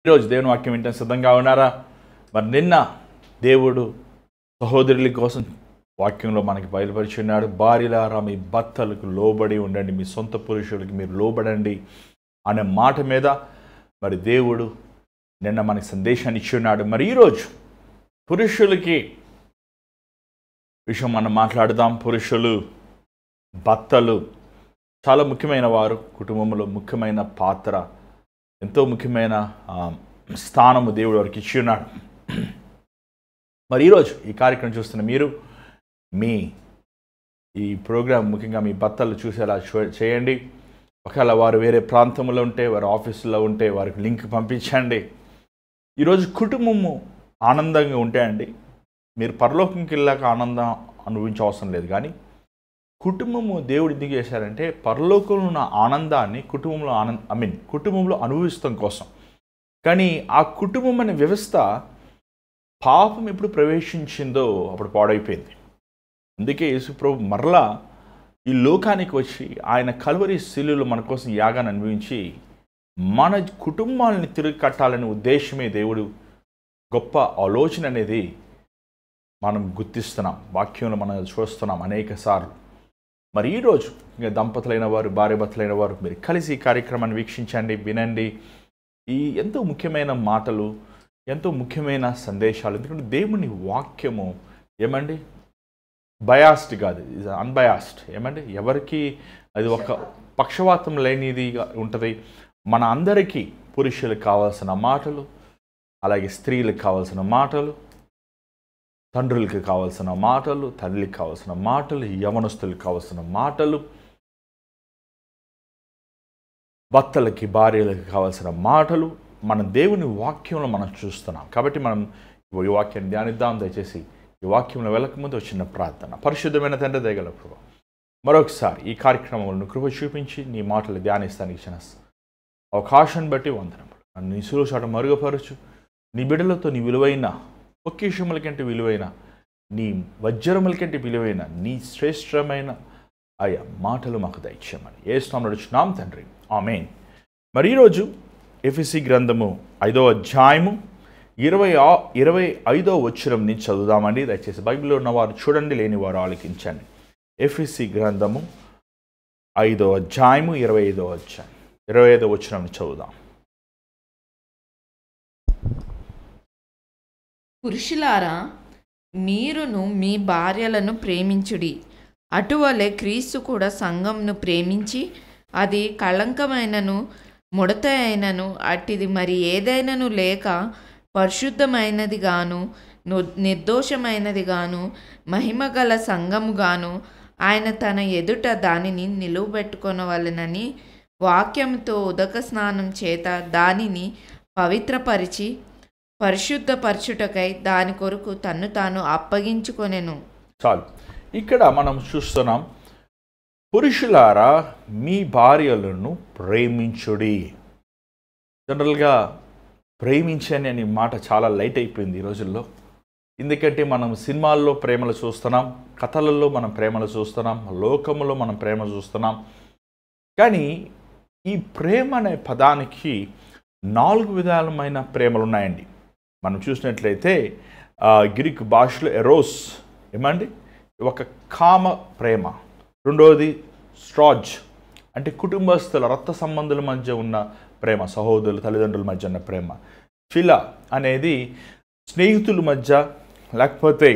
ఈరోజు దేవుని వాక్యం వింటే సిద్ధంగా ఉన్నారా? మరి నిన్న దేవుడు సహోదరుల కోసం వాక్యంలో మనకి బయలుపరిచున్నాడు. భార్యలారా మీ భర్తలకు లోబడి ఉండండి, మీ సొంత పురుషులకి మీరు లోబడండి అనే మాట మీద మరి దేవుడు నిన్న మనకి సందేశాన్ని ఇచ్చి ఉన్నాడు. మరి ఈరోజు పురుషులకి విషయం మనం మాట్లాడదాం. పురుషులు, భర్తలు చాలా ముఖ్యమైన వారు, కుటుంబంలో ముఖ్యమైన పాత్ర, ఎంతో ముఖ్యమైన స్థానము దేవుడు వారికి ఇచ్చి ఉన్నాడు. మరి ఈరోజు ఈ కార్యక్రమం చూస్తున్న మీరు మీ ఈ ప్రోగ్రాం ముఖ్యంగా మీ భర్తలు చూసేలా చేయండి. ఒకవేళ వారు వేరే ప్రాంతంలో ఉంటే, వారు ఆఫీసులో ఉంటే వారికి లింక్ పంపించండి. ఈరోజు కుటుంబము ఆనందంగా ఉంటే అండి, మీరు పరలోకంకి వెళ్ళాక ఆనందం అనుభవించే అవసరం లేదు. కానీ కుటుంబము దేవుడు ఎందుకు చేశారంటే పరలోకంలో ఉన్న ఆనందాన్ని కుటుంబంలో అనుభవిస్తాం కోసం. కానీ ఆ కుటుంబం అనే వ్యవస్థ పాపం ఎప్పుడు ప్రవేశించిందో అప్పుడు పాడైపోయింది. అందుకే యేసుప్రభు మరలా ఈ లోకానికి వచ్చి ఆయన కల్వరి శిలువలో మన కోసం యాగాన్ని అనుభవించి మన కుటుంబాలని తిరిగి కట్టాలనే ఉద్దేశమే దేవుడు గొప్ప ఆలోచన అనేది మనం గుర్తిస్తున్నాం, వాక్యంలో మనం చూస్తున్నాం అనేక సార్లు. మరి ఈరోజు ఇంకా దంపతులైన వారు, భార్యాభర్తలైన వారు మీరు కలిసి ఈ కార్యక్రమాన్ని వీక్షించండి, వినండి. ఈ ఎంతో ముఖ్యమైన మాటలు, ఎంతో ముఖ్యమైన సందేశాలు. ఎందుకంటే దేవుని వాక్యము ఏమండి బయాస్డ్ కాదు, ఇది అన్బయాస్డ్. ఏమండి ఎవరికి అది ఒక పక్షవాతం లేనిదిగా ఉంటుంది. మన అందరికీ పురుషులకు కావాల్సిన మాటలు, అలాగే స్త్రీలకు కావాల్సిన మాటలు, తండ్రులకి కావాల్సిన మాటలు, తల్లికి కావాల్సిన మాటలు, యవనస్తులకు కావాల్సిన మాటలు, భర్తలకి భార్యలకు కావాల్సిన మాటలు మన దేవుని వాక్యంలో మనం చూస్తున్నాం. కాబట్టి మనం ఈ వాక్యాన్ని ధ్యానిద్దాం. దయచేసి ఈ వాక్యంలో వెళ్ళకముందు వచ్చిన ప్రార్థన. పరిశుద్ధమైన తండ్రి, దయగల ప్రభువా, మరొకసారి ఈ కార్యక్రమంలో కృప చూపించి నీ మాటలు ధ్యానిస్తానికి ఇచ్చిన అవకాశాన్ని బట్టి వందనములు. నన్ను నీ సులువు చాట మరుగుపరచు. నీ బిడ్డలతో నీ విలువైన పొక్కిషముల కంటే విలువైన, నీ వజ్రముల కంటే విలువైన, నీ శ్రేష్టమైన ఆయా మాటలు మాకు దయచేయమని యేసు నడుచున్నాం తండ్రి, ఆమేన్. మరి ఈరోజు ఎఫెసీ గ్రంథము 5వ అధ్యాయము 25వ వచనం నుంచి చదువుదామండి. దయచేసి బైబిల్లో ఉన్నవారు చూడండి, లేని వారు ఆలకించండి. ఎఫెసీ గ్రంథము 5వ అధ్యాయము 25వ వచనం చదువుదాం. పురుషులారా, మీరును మీ భార్యలను ప్రేమించుడి. అటువలే క్రీస్తు కూడా సంఘంను ప్రేమించి అది కళంకమైనను ముడత అయినను అట్టిది మరి ఏదైనను లేక పరిశుద్ధమైనది గాను నిర్దోషమైనది గాను మహిమగల సంఘముగాను ఆయన తన ఎదుట దానిని నిలువబెట్టుకొనవలెనని వాక్యముతో ఉదక స్నానం చేత దానిని పవిత్రపరిచి పరిశుద్ధపరచుటకై దాని కొరకు తన్ను తాను అప్పగించుకొనెను. చాలు. ఇక్కడ మనం చూస్తున్నాం, పురుషులారా మీ భార్యలను ప్రేమించుడి. జనరల్గా ప్రేమించని అనే మాట చాలా లైట్ అయిపోయింది ఈ రోజుల్లో. ఎందుకంటే మనం సినిమాల్లో ప్రేమలు చూస్తున్నాం, కథలలో మనం ప్రేమలు చూస్తున్నాం, లోకంలో మనం ప్రేమ చూస్తున్నాం. కానీ ఈ ప్రేమ అనే పదానికి 4 విధాలమైన ప్రేమలు ఉన్నాయండి. మనం చూసినట్లయితే గ్రీక్ భాషలో ఎరోస్ ఏమండి ఒక కామ ప్రేమ, రెండవది స్ట్రాజ్ అంటే కుటుంబస్తుల రక్త సంబంధుల మధ్య ఉన్న ప్రేమ, సహోదరులు తల్లిదండ్రుల మధ్య ఉన్న ప్రేమ, ఫిలా అనేది స్నేహితుల మధ్య లేకపోతే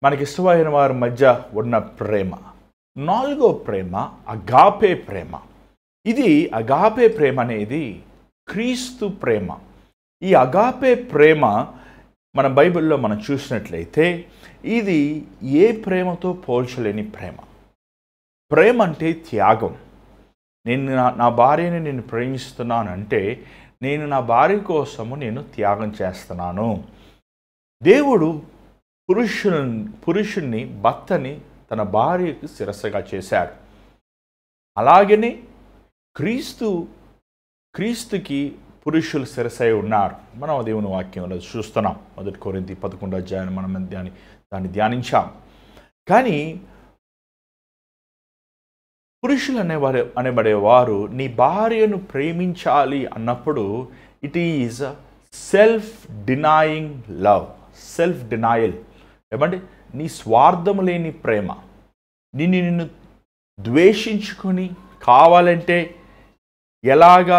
మనకిష్టమైన వారి మధ్య ఉన్న ప్రేమ. 4వ ప్రేమ అగాపే ప్రేమ. ఇది అగాపే ప్రేమ అనేది క్రీస్తు ప్రేమ. ఈ అగాపే ప్రేమ మన బైబిల్లో మనం చూసినట్లయితే ఇది ఏ ప్రేమతో పోల్చలేని ప్రేమ. ప్రేమ అంటే త్యాగం. నేను నా భార్యని నేను ప్రేమిస్తున్నాను అంటే నేను నా భార్య కోసము నేను త్యాగం చేస్తున్నాను. దేవుడు పురుషుణ్ణి భర్తని తన భార్యకు శిరస్సుగా చేశాడు. అలాగనే క్రీస్తుకి పురుషులు శిరసై ఉన్నారు. మనం దేవుని వాక్యంలో చూస్తున్నాం. 1 కొరింథీ 11వ అధ్యాయం మనం దాన్ని ధ్యానించాం. కానీ పురుషులు అనేబడేవారు నీ భార్యను ప్రేమించాలి అన్నప్పుడు it is self denying love. Self denial ఏమంటే నీ స్వార్థము లేని ప్రేమ. నిన్ను ద్వేషించుకొని కావాలంటే ఎలాగా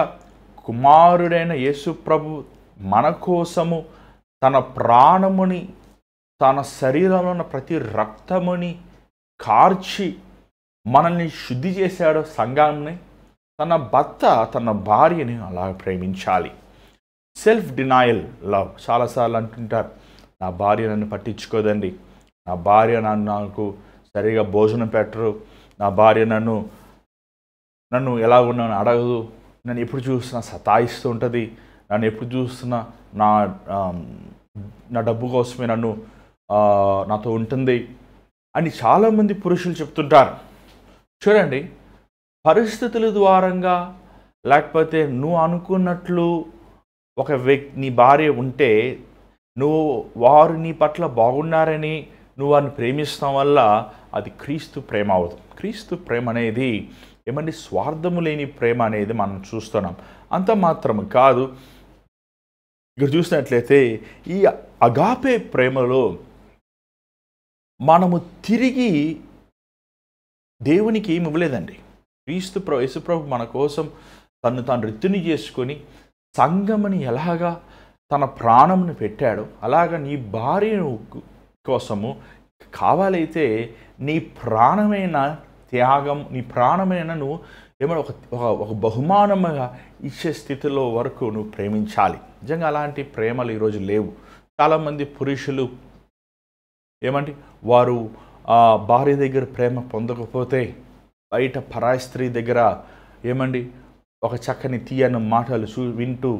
కుమారుడైన యేసు ప్రభు మన కోసము తన ప్రాణముని, తన శరీరంలో ఉన్న ప్రతి రక్తముని కార్చి మనల్ని శుద్ధి చేశాడో సంఘాన్ని, తన భర్త తన భార్యని అలా ప్రేమించాలి. Self denial love. చాలాసార్లు అంటుంటారు, నా భార్య నన్ను పట్టించుకోదండి, నా భార్య నాకు సరిగా భోజనం పెట్టరు, నా భార్య నన్ను ఎలా ఉన్నాను అడగదు, నన్ను ఎప్పుడు చూస్తున్నా సతాయిస్తూ ఉంటుంది, నన్ను ఎప్పుడు చూస్తున్నా నా డబ్బు కోసమే నాతో ఉంటుంది అని చాలామంది పురుషులు చెప్తుంటారు. చూడండి, పరిస్థితుల ద్వారంగా లేకపోతే నువ్వు అనుకున్నట్లు ఒక నీ భార్య ఉంటే వారు నీ పట్ల బాగున్నారని నువ్వు వారిని ప్రేమిస్తాం వల్ల అది క్రీస్తు ప్రేమ అవుతుంది. క్రీస్తు ప్రేమ అనేది ఏమంటే స్వార్థము లేని ప్రేమ అనేది మనం చూస్తున్నాం. అంత మాత్రం కాదు, ఇక్కడ చూసినట్లయితే ఈ అగాపే ప్రేమలో మనము తిరిగి దేవునికి ఏమి ఇవ్వలేదండి. యేసుప్రభు మన కోసం తాను రిత్తుని చేసుకొని సంఘముని ఎలాగా తన ప్రాణమును పెట్టాడో అలాగా నీ భార్య కోసము కావాలైతే నీ ప్రాణమైన త్యాగం, నీ ప్రాణమైన నువ్వు ఏమైనా ఒక బహుమానముగా ఇచ్చే స్థితిలో వరకు నువ్వు ప్రేమించాలి. నిజంగా అలాంటి ప్రేమలు ఈరోజు లేవు. చాలామంది పురుషులు ఏమంటే వారు భార్య దగ్గర ప్రేమ పొందకపోతే బయట పరాయి స్త్రీ దగ్గర ఏమండి ఒక చక్కని తీయని మాటలు వింటూ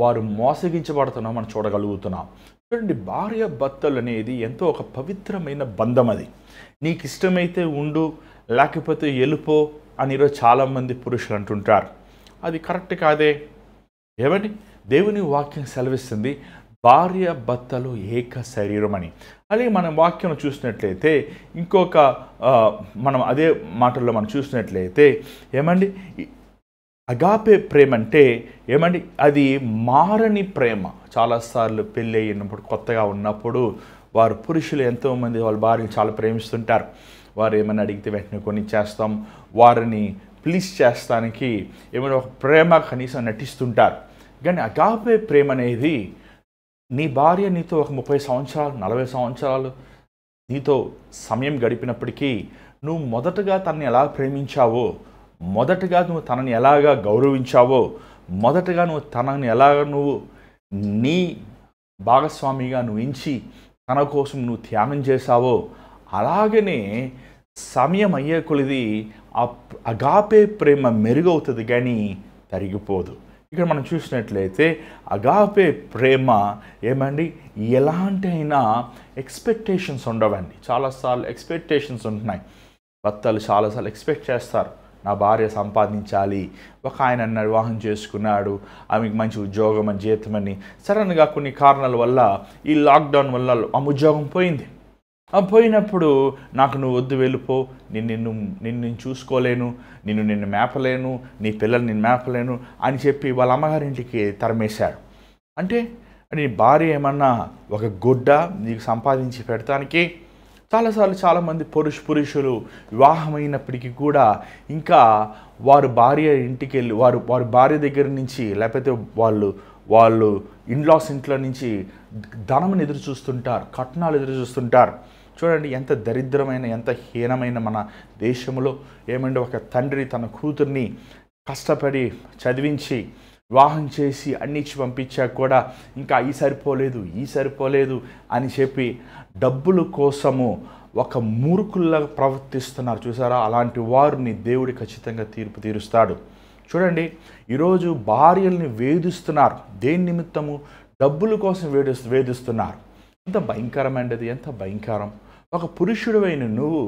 వారు మోసగించబడుతున్నాం మనం చూడగలుగుతున్నాం. చూడండి, భార్య భర్తలు అనేది ఎంతో ఒక పవిత్రమైన బంధం. అది నీకు ఇష్టమైతే ఉండు, లేకపోతే వెళ్ళిపో అని ఈరోజు చాలామంది పురుషులు అంటుంటారు. అది కరెక్ట్ కాదే. ఏమండి, దేవుని వాక్యం సెలవిస్తుంది భార్య భర్తలు ఏక శరీరం అని. అలాగే మనం వాక్యం చూసినట్లయితే ఇంకొక మనం అదే మాటల్లో మనం చూసినట్లయితే ఏమండి అగాపే ప్రేమ అంటే ఏమండి అది మారని ప్రేమ. చాలాసార్లు పెళ్ళి అయినప్పుడు కొత్తగా ఉన్నప్పుడు వారు పురుషులు ఎంతోమంది వాళ్ళ భార్యను చాలా ప్రేమిస్తుంటారు. వారు ఏమైనా అడిగితే వెంటనే కొని చేస్తాం, వారిని ప్లీజ్ చేస్తానికి ఏమైనా ఒక ప్రేమ కనీసం నటిస్తుంటారు. కానీ అగాపే ప్రేమ అనేది నీ భార్య నీతో ఒక 30 సంవత్సరాలు 40 సంవత్సరాలు నీతో సమయం గడిపినప్పటికీ నువ్వు మొదటగా తనని ఎలా ప్రేమించావో, మొదటగా నువ్వు తనని ఎలాగా గౌరవించావో, మొదటగా నువ్వు తనని ఎలాగ నువ్వు నీ భాగస్వామిగా నువ్వు ఎంచి తన కోసం నువ్వు త్యాగం చేశావో, అలాగనే సమయం అయ్యే కొలిది అగాపే ప్రేమ మెరుగవుతుంది కానీ తరిగిపోదు. ఇక్కడ మనం చూసినట్లయితే అగాపే ప్రేమ ఏమండి ఎలాంటి అయినా ఎక్స్పెక్టేషన్స్ ఉండవండి. చాలాసార్లు ఎక్స్పెక్టేషన్స్ ఉంటున్నాయి. భర్తలు చాలాసార్లు ఎక్స్పెక్ట్ చేస్తారు, నా భార్య సంపాదించాలి, ఒక ఆయన వివాహం చేసుకున్నాడు, ఆమెకు మంచి ఉద్యోగం అని జీతం అని. సడన్గా కొన్ని కారణాల వల్ల ఈ లాక్డౌన్ వల్ల ఆ ఉద్యోగం పోయింది. పోయినప్పుడు నాకు నువ్వు వద్దు, వెళ్ళిపో, నిన్ను చూసుకోలేను, నిన్ను మేపలేను, నీ పిల్లలు నిన్ను మేపలేను అని చెప్పి వాళ్ళ అమ్మగారింటికి తరిమేశాడు. అంటే నీ భార్య ఏమన్నా ఒక గుడ్డ నీకు సంపాదించి పెడతానికి? చాలామంది పురుషులు వివాహమైనప్పటికీ కూడా ఇంకా వారు భార్య ఇంటికి వెళ్ళి వారి భార్య దగ్గర నుంచి లేకపోతే వాళ్ళు ఇన్లాస్ ఇంట్లో నుంచి ధనమును ఎదురు చూస్తుంటారు, కట్నాలు ఎదురు చూస్తుంటారు. చూడండి ఎంత దరిద్రమైన ఎంత హీనమైన మన దేశంలో ఏమంటే ఒక తండ్రి తన కూతుర్ని కష్టపడి చదివించి వివాహం చేసి అన్ని ఇచ్చి పంపించాక కూడా ఇంకా ఈ సరిపోలేదు అని చెప్పి డబ్బుల కోసము ఒక మూర్ఖుల్లాగా ప్రవర్తిస్తున్నారు. చూసారా? అలాంటి వారిని దేవుడు ఖచ్చితంగా తీర్పు తీరుస్తాడు. చూడండి, ఈరోజు భార్యల్ని వేధిస్తున్నారు. దేని నిమిత్తము? డబ్బుల కోసం వేధిస్తున్నారు. ఎంత భయంకరమైనది, ఎంత భయంకరం. ఒక పురుషుడివైన నువ్వు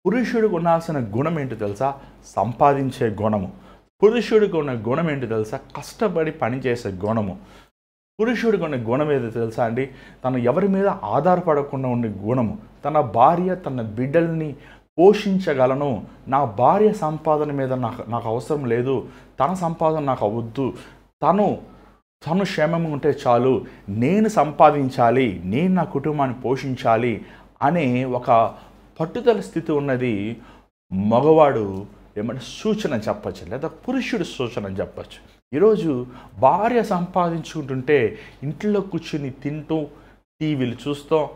పురుషుడికి ఉండాల్సిన గుణం ఏంటో తెలుసా? సంపాదించే గుణము. పురుషుడికి ఉన్న గుణం ఏంటో తెలుసా? కష్టపడి పనిచేసే గుణము. పురుషుడికి ఉన్న గుణం ఏదో తెలుసా అండి? తను ఎవరి మీద ఆధారపడకుండా ఉండే గుణము. తన భార్య తన బిడ్డల్ని పోషించగలను, నా భార్య సంపాదన మీద నాకు అవసరం లేదు, తన సంపాదన నాకు అవద్దు, తను తను క్షేమంగా ఉంటే చాలు, నేను సంపాదించాలి, నేను నా కుటుంబాన్ని పోషించాలి అనే ఒక పట్టుదల స్థితి ఉన్నది మగవాడు ఏమంటే సూచన చెప్పచ్చు, లేదా పురుషుడు సూచన అని చెప్పచ్చు. ఈరోజు భార్య సంపాదించుకుంటుంటే ఇంట్లో కూర్చుని తింటూ టీవీలు చూస్తాం,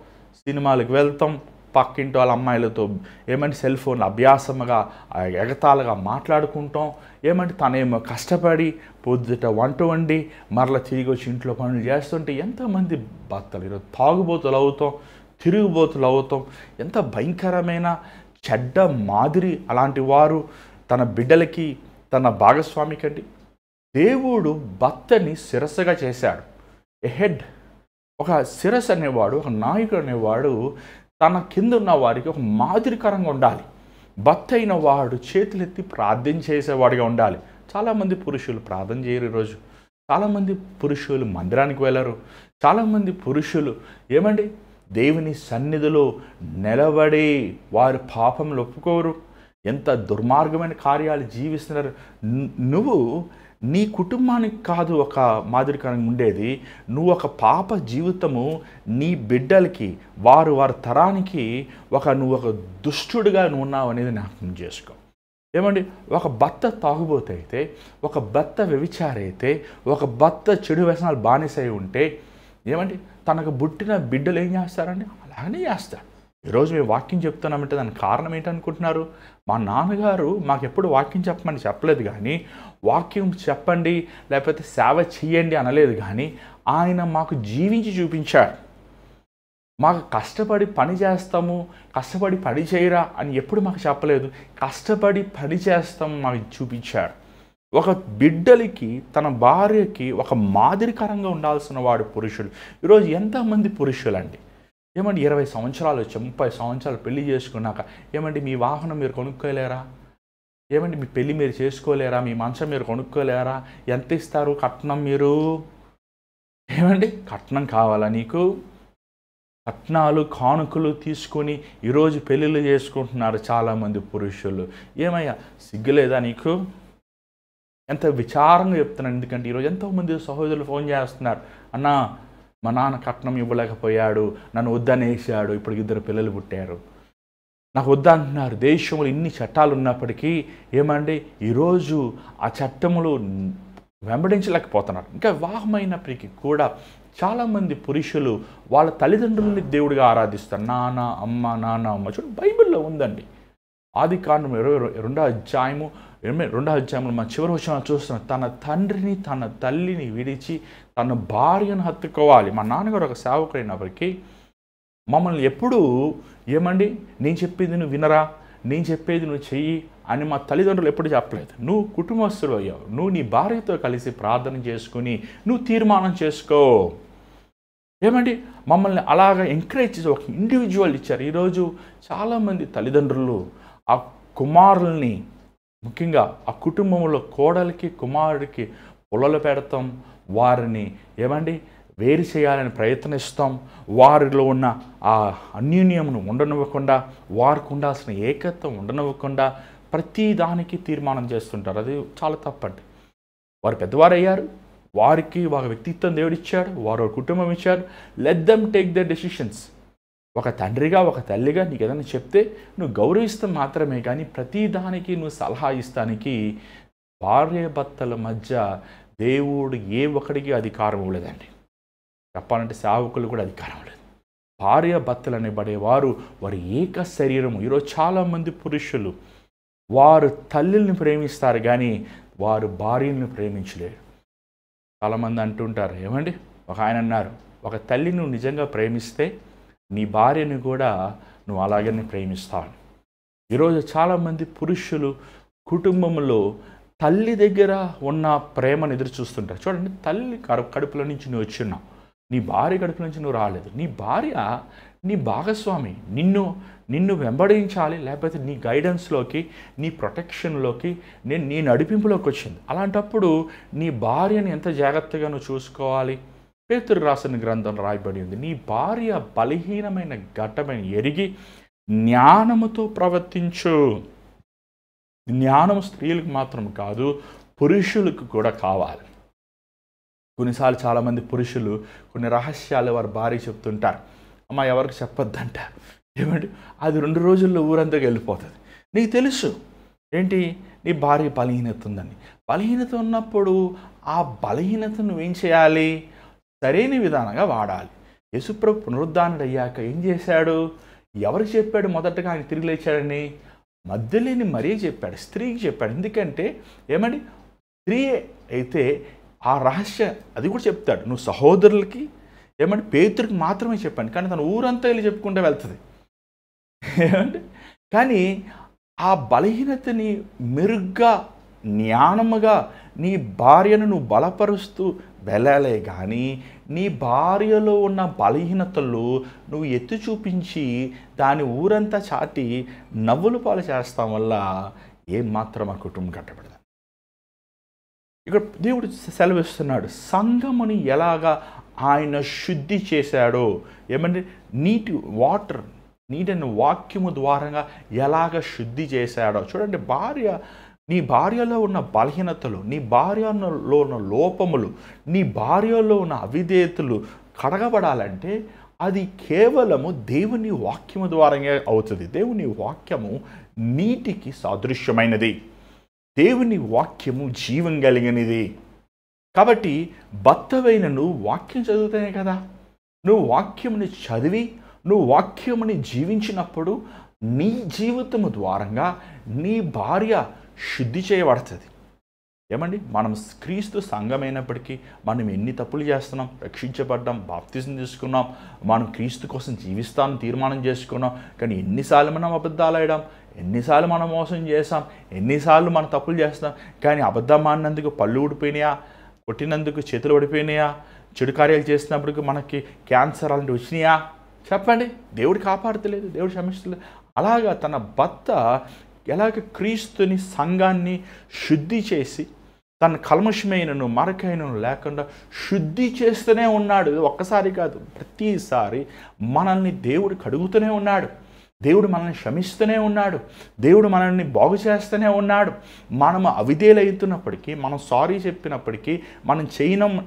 సినిమాలకు వెళ్తాం, పక్కింటి వాళ్ళ అమ్మాయిలతో ఏమంటే సెల్ ఫోన్లు అభ్యాసముగా ఎగతాళిగా మాట్లాడుకుంటాం. ఏమంటే తనేమో కష్టపడి పొద్దుట వంట వండి మరలా తిరిగి వచ్చి ఇంట్లో పనులు చేస్తుంటే ఎంతమంది భర్తలు ఈరోజు తాగుబోతులు అవుతాం, తిరుగుబోతులు అవుతాం. ఎంత భయంకరమైన చెడ్డ మాదిరి అలాంటి వారు తన బిడ్డలకి, తన భాగస్వామికండి. దేవుడు భర్తని శిరస్సుగా చేశాడు, ఎ హెడ్. ఒక శిరస్సు అనేవాడు, ఒక నాయకుడు అనేవాడు తన కింద ఉన్న వారికి ఒక మాదిరికరంగా ఉండాలి. భర్త అయిన వాడు చేతులెత్తి ప్రార్థన చేసేవాడిగా ఉండాలి. చాలామంది పురుషులు ప్రార్థన చేయరు ఈరోజు. చాలామంది పురుషులు మందిరానికి వెళ్ళరు. చాలామంది పురుషులు ఏమండి దేవుని సన్నిధిలో నిలబడి వారి పాపములు ఒప్పుకోరు. ఎంత దుర్మార్గమైన కార్యాలు జీవిస్తున్నారు. నువ్వు నీ కుటుంబానికి కాదు ఒక మాదిరికరంగా ఉండేది, నువ్వు ఒక పాప జీవితము నీ బిడ్డలకి, వారి తరానికి నువ్వు ఒక దుష్టుడిగా నువ్వు ఉన్నావు అనేది జ్ఞాపకం చేసుకో. ఏమండి ఒక భర్త తాగుబోతే అయితే, ఒక భర్త వ్యభిచారి అయితే, ఒక భర్త చెడు వ్యసనాలు బానిసై ఉంటే ఏమండి తనకు పుట్టిన బిడ్డలు ఏం చేస్తారండి? అలాగనే చేస్తారు. ఈరోజు మేము వాక్యం చెప్తున్నామంటే దానికి కారణం ఏంటనుకుంటున్నారు? మా నాన్నగారు మాకు ఎప్పుడు వాక్యం చెప్పమని చెప్పలేదు, కానీ వాక్యం చెప్పండి లేకపోతే సేవ చెయ్యండి అనలేదు, కానీ ఆయన మాకు జీవించి చూపించాడు. మాకు కష్టపడి పని చేస్తాము, కష్టపడి పని చేయరా అని ఎప్పుడు మాకు చెప్పలేదు. కష్టపడి పని చేస్తాము మాకు చూపించాడు. ఒక బిడ్డలకి, తన భార్యకి ఒక మాదిరికరంగా ఉండాల్సిన వాడు పురుషుడు. ఈరోజు ఎంతమంది పురుషులండి ఏమండి 20 సంవత్సరాలు వచ్చి 30 సంవత్సరాలు పెళ్లి చేసుకున్నాక ఏమండి మీ వాహనం మీరు కొనుక్కోలేరా? ఏమండి మీ పెళ్ళి మీరు చేసుకోలేరా? మీ మంచం మీరు కొనుక్కోలేరా? ఎంత ఇస్తారు కట్నం? మీరు ఏమండి కట్నం కావాలా నీకు? కట్నాలు కానుకలు తీసుకొని ఈరోజు పెళ్ళిళ్ళు చేసుకుంటున్నారు చాలామంది పురుషులు. ఏమయ్యా సిగ్గులేదా నీకు? ఎంత విచారంగా చెప్తున్నాను, ఎందుకంటే ఈరోజు ఎంతోమంది సహోదరులు ఫోన్ చేస్తున్నారు, అన్నా మా నాన్న కట్నం ఇవ్వలేకపోయాడు, నన్ను వద్దనేసాడు, ఇప్పుడు 2 పిల్లలు పుట్టారు, నాకు వద్దంటున్నారు. దేశంలో ఇన్ని చట్టాలు ఉన్నప్పటికీ ఏమండి ఈరోజు ఆ చట్టములు వెంబడించలేకపోతున్నారు. ఇంకా వివాహమైనప్పటికీ కూడా చాలామంది పురుషులు వాళ్ళ తల్లిదండ్రులని దేవుడిగా ఆరాధిస్తారు. నాన్న అమ్మ, నాన్న అమ్మ. చూడండి బైబిల్లో ఉందండి. ఆదికాండం 22వ అధ్యాయము 2వ అధ్యాయంలో మన చివరి వచ్చిన చూస్తున్నాం, తన తండ్రిని తన తల్లిని విడిచి తన భార్యను హత్తుకోవాలి. మా నాన్నగారు ఒక సేవకుడైనప్పటికీ మమ్మల్ని ఎప్పుడూ ఏమండి నేను చెప్పేది నువ్వు వినరా, నేను చెప్పేది నువ్వు చెయ్యి అని మా తల్లిదండ్రులు ఎప్పుడు చెప్పలేదు. నువ్వు కుటుంబస్తులు అయ్యావు, నువ్వు నీ భార్యతో కలిసి ప్రార్థన చేసుకుని నువ్వు తీర్మానం చేసుకో. ఏమండి మమ్మల్ని అలాగ ఎంకరేజ్ చేసి ఒక ఇండివిజువల్ ఇచ్చారు. ఈరోజు చాలామంది తల్లిదండ్రులు ఆ కుమారుల్ని, ముఖ్యంగా ఆ కుటుంబంలో కోడలికి కుమారుడికి పొలలు పెడతాం, వారిని ఏమండి వేరు చేయాలని ప్రయత్నిస్తాం, వారిలో ఉన్న ఆ అన్యోన్యమును ఉండనివ్వకుండా, వారికి ఉండాల్సిన ఏకత్వం ఉండనివ్వకుండా ప్రతి దానికి తీర్మానం చేస్తుంటారు. అది చాలా తప్పండి. వారు పెద్దవారు అయ్యారు, వారికి ఒక వ్యక్తిత్వం దేవుడిచ్చాడు, వారు కుటుంబం ఇచ్చారు. Let them take the decisions. ఒక తండ్రిగా ఒక తల్లిగా నీకు ఏదైనా చెప్తే నువ్వు గౌరవిస్తాం మాత్రమే, కానీ ప్రతి దానికి నువ్వు సలహా ఇస్తానికి భార్య భర్తల మధ్య దేవుడు ఏ ఒక్కడికి అధికారం ఇవ్వలేదండి. చెప్పాలంటే సేవకులు కూడా అధికారం లేదు. భార్య భర్తలు అనేబడేవారు వారి ఏక శరీరము. ఈరోజు చాలామంది పురుషులు వారు తల్లిని ప్రేమిస్తారు కానీ వారు భార్యలను ప్రేమించలేరు. చాలామంది అంటుంటారు, ఏమండి ఒక ఆయన అన్నారు, ఒక తల్లి నువ్వు నిజంగా ప్రేమిస్తే నీ భార్యను కూడా నువ్వు అలాగనే ప్రేమిస్తావు. ఈరోజు చాలామంది పురుషులు కుటుంబంలో తల్లి దగ్గర ఉన్న ప్రేమను ఎదురు చూస్తుంటారు. చూడండి, తల్లి కడుపులో నుంచి నువ్వు వచ్చినావు, నీ భార్య కడుపులో నుంచి నువ్వు రాలేదు. నీ భార్య నీ భాగస్వామి, నిన్ను వెంబడించాలి, లేకపోతే నీ గైడెన్స్లోకి, నీ ప్రొటెక్షన్లోకి, నీ నడిపింపులోకి వచ్చింది. అలాంటప్పుడు నీ భార్యని ఎంత జాగ్రత్తగా నువ్వు చూసుకోవాలి. పేతురు రాసిన గ్రంథం రాయబడి ఉంది, నీ భార్య బలహీనమైన ఘట్టమైన ఎరిగి జ్ఞానముతో ప్రవర్తించు. జ్ఞానం స్త్రీలకు మాత్రం కాదు, పురుషులకు కూడా కావాలి. కొన్నిసార్లు చాలామంది పురుషులు కొన్ని రహస్యాలు వారి భార్య చెప్తుంటారు. అమ్మ ఎవరికి చెప్పొద్దంటారు. ఏమంటే అది 2 రోజుల్లో ఊరంతాకి వెళ్ళిపోతుంది. నీకు తెలుసు ఏంటి నీ భార్య బలహీనత ఉందని. బలహీనత ఉన్నప్పుడు ఆ బలహీనత నువ్వేం చేయాలి? సరైన విధానంగా వాడాలి. యేసుప్రభు పునరుద్ధానుడు అయ్యాక ఏం చేశాడు? ఎవరికి చెప్పాడు? మొదటగా ఆయన తిరిగి లేచాడని మగ్దలేని మరియే చెప్పాడు, స్త్రీకి చెప్పాడు. ఎందుకంటే ఏమండి స్త్రీ అయితే ఆ రహస్య అది కూడా చెప్తాడు. నువ్వు సహోదరులకి ఏమంటే పేతురికి మాత్రమే చెప్పాను, కానీ తను ఊరంతా వెళ్ళి చెప్పుకుంటూ వెళ్తుంది. ఏమంటే కానీ ఆ బలహీనతని మెరుగ్గా జ్ఞానముగా నీ భార్యను నువ్వు బలపరుస్తూ వెళ్ళాలే కానీ నీ భార్యలో ఉన్న బలహీనతలు నువ్వు ఎత్తి చూపించి దాని ఊరంతా చాటి నవ్వులు పాలు చేస్తాం వల్ల ఏమాత్రం ఆ కుటుంబం కట్టబడదు. ఇక్కడ దేవుడు సెలవిస్తున్నాడు, సంఘముని ఎలాగా ఆయన శుద్ధి చేశాడో, ఏమంటే నీటిని వాక్యము ద్వారంగా ఎలాగ శుద్ధి చేశాడో చూడండి. నీ భార్యలో ఉన్న బలహీనతలు, నీ భార్యలో ఉన్న లోపములు, నీ భార్యలో ఉన్న అవిధేయతలు కడగబడాలంటే అది కేవలము దేవుని వాక్యము ద్వారంగా అవుతుంది. దేవుని వాక్యము నీటికి సాదృశ్యమైనది. దేవుని వాక్యము జీవం కలిగినది. కాబట్టి భర్తవైన నువ్వు వాక్యం చదువుతానే కదా, నువ్వు వాక్యముని చదివి నువ్వు వాక్యముని జీవించినప్పుడు నీ జీవితము ద్వారంగా నీ భార్య శుద్ధి చేయబడుతుంది. ఏమండి మనం క్రీస్తు సంఘమైనప్పటికీ మనం ఎన్ని తప్పులు చేస్తున్నాం, రక్షించబడ్డాం, బాప్తిజం తీసుకున్నాం, మనం క్రీస్తు కోసం జీవిస్తామని తీర్మానం చేసుకున్నాం, కానీ ఎన్నిసార్లు మనం అబద్ధాలు ఆడాం, ఎన్నిసార్లు మనం మోసం చేసాం, ఎన్నిసార్లు మనం తప్పులు చేస్తాం. కానీ అబద్ధం ఆడినందుకు పళ్ళు ఊడిపోయినాయా, కొట్టినందుకు చేతులు పడిపోయినాయా, చెడు కార్యాలు చేసినప్పటికీ మనకి క్యాన్సర్ అలాంటివి వచ్చినాయా? చెప్పండి. దేవుడు కాపాడతలేదు, దేవుడు క్షమిస్తలేదు. అలాగా తన భర్త ఎలాగ క్రీస్తుని సంఘాన్ని శుద్ధి చేసి తన కల్మషమైనను మరకైనను లేకుండా శుద్ధి చేస్తూనే ఉన్నాడు. ఒక్కసారి కాదు, ప్రతిసారి మనల్ని దేవుడు కడుగుతూనే ఉన్నాడు. దేవుడు మనల్ని క్షమిస్తూనే ఉన్నాడు. దేవుడు మనల్ని బాగు చేస్తూనే ఉన్నాడు. మనము అవిధేయులవుతున్నప్పటికీ, మనం సారీ చెప్పినప్పటికీ, మనం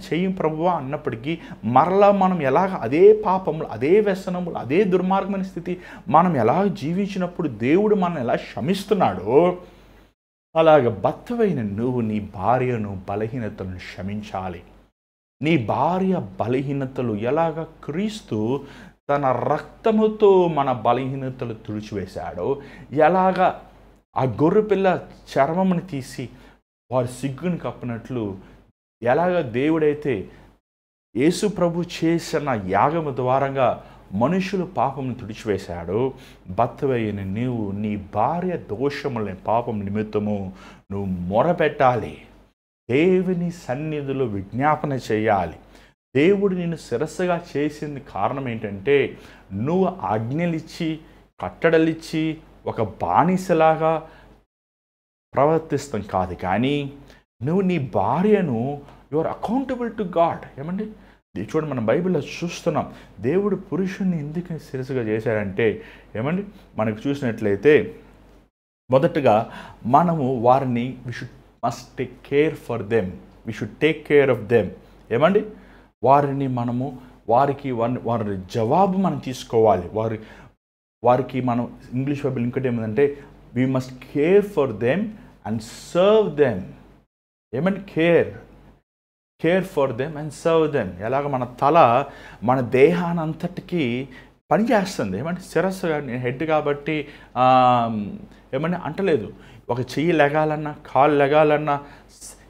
చెయ్యం ప్రభువా అన్నప్పటికీ మరలా మనం ఎలాగ అదే పాపములు, అదే వ్యసనములు, అదే దుర్మార్గమైన స్థితి మనం ఎలా జీవించినప్పుడు దేవుడు మనల్ని ఎలా క్షమిస్తున్నాడో అలాగ భర్తవైన నువ్వు నీ భార్యను బలహీనతలను క్షమించాలి. నీ భార్య బలహీనతలు ఎలాగ క్రీస్తు తన రక్తముతో మన బలహీనతలు తుడిచివేశాడో, ఎలాగా ఆ గొర్రెపిల్ల చర్మముని తీసి వారి సిగ్గుని కప్పినట్లు ఎలాగ దేవుడైతే యేసు ప్రభు చేసిన యాగము ద్వారంగా మనుషులు పాపమును తుడిచివేశాడో, భర్తవైన నీవు నీ భార్య దోషములని పాపం నిమిత్తము నువ్వు మొరపెట్టాలి. దేవుని సన్నిధిలో విజ్ఞాపన చేయాలి. దేవుడు నిన్ను శిరస్సుగా చేసింది కారణం ఏంటంటే నువ్వు ఆజ్ఞలిచ్చి కట్టడలిచ్చి ఒక బానిసలాగా ప్రవర్తిస్తాం కాదు, కానీ నువ్వు నీ భార్యను you are accountable to God. ఏమండి చూడండి, మనం బైబిల్లో చూస్తున్నాం దేవుడు పురుషుణ్ణి ఎందుకు శిరస్సుగా చేశాడంటే, ఏమండి మనకు చూసినట్లయితే మొదటగా మనము వారిని must take care for them, we should take care of them. ఏమండి వారిని మనము వారి జవాబు మనం తీసుకోవాలి. వారికి మనం ఇంగ్లీష్ బైబిల్ ఇంకోటి ఏమందంటే we must care for them and serve them. ఏమంటే care for them and serve them. ఎలాగ మన తల మన దేహానంతటికి పనిచేస్తుంది. ఏమంటే శిరస్సు నేను హెడ్ కాబట్టి ఏమంటే అంటలేదు, ఒక చెయ్యి లెగాలన్నా కాలు లెగాలన్నా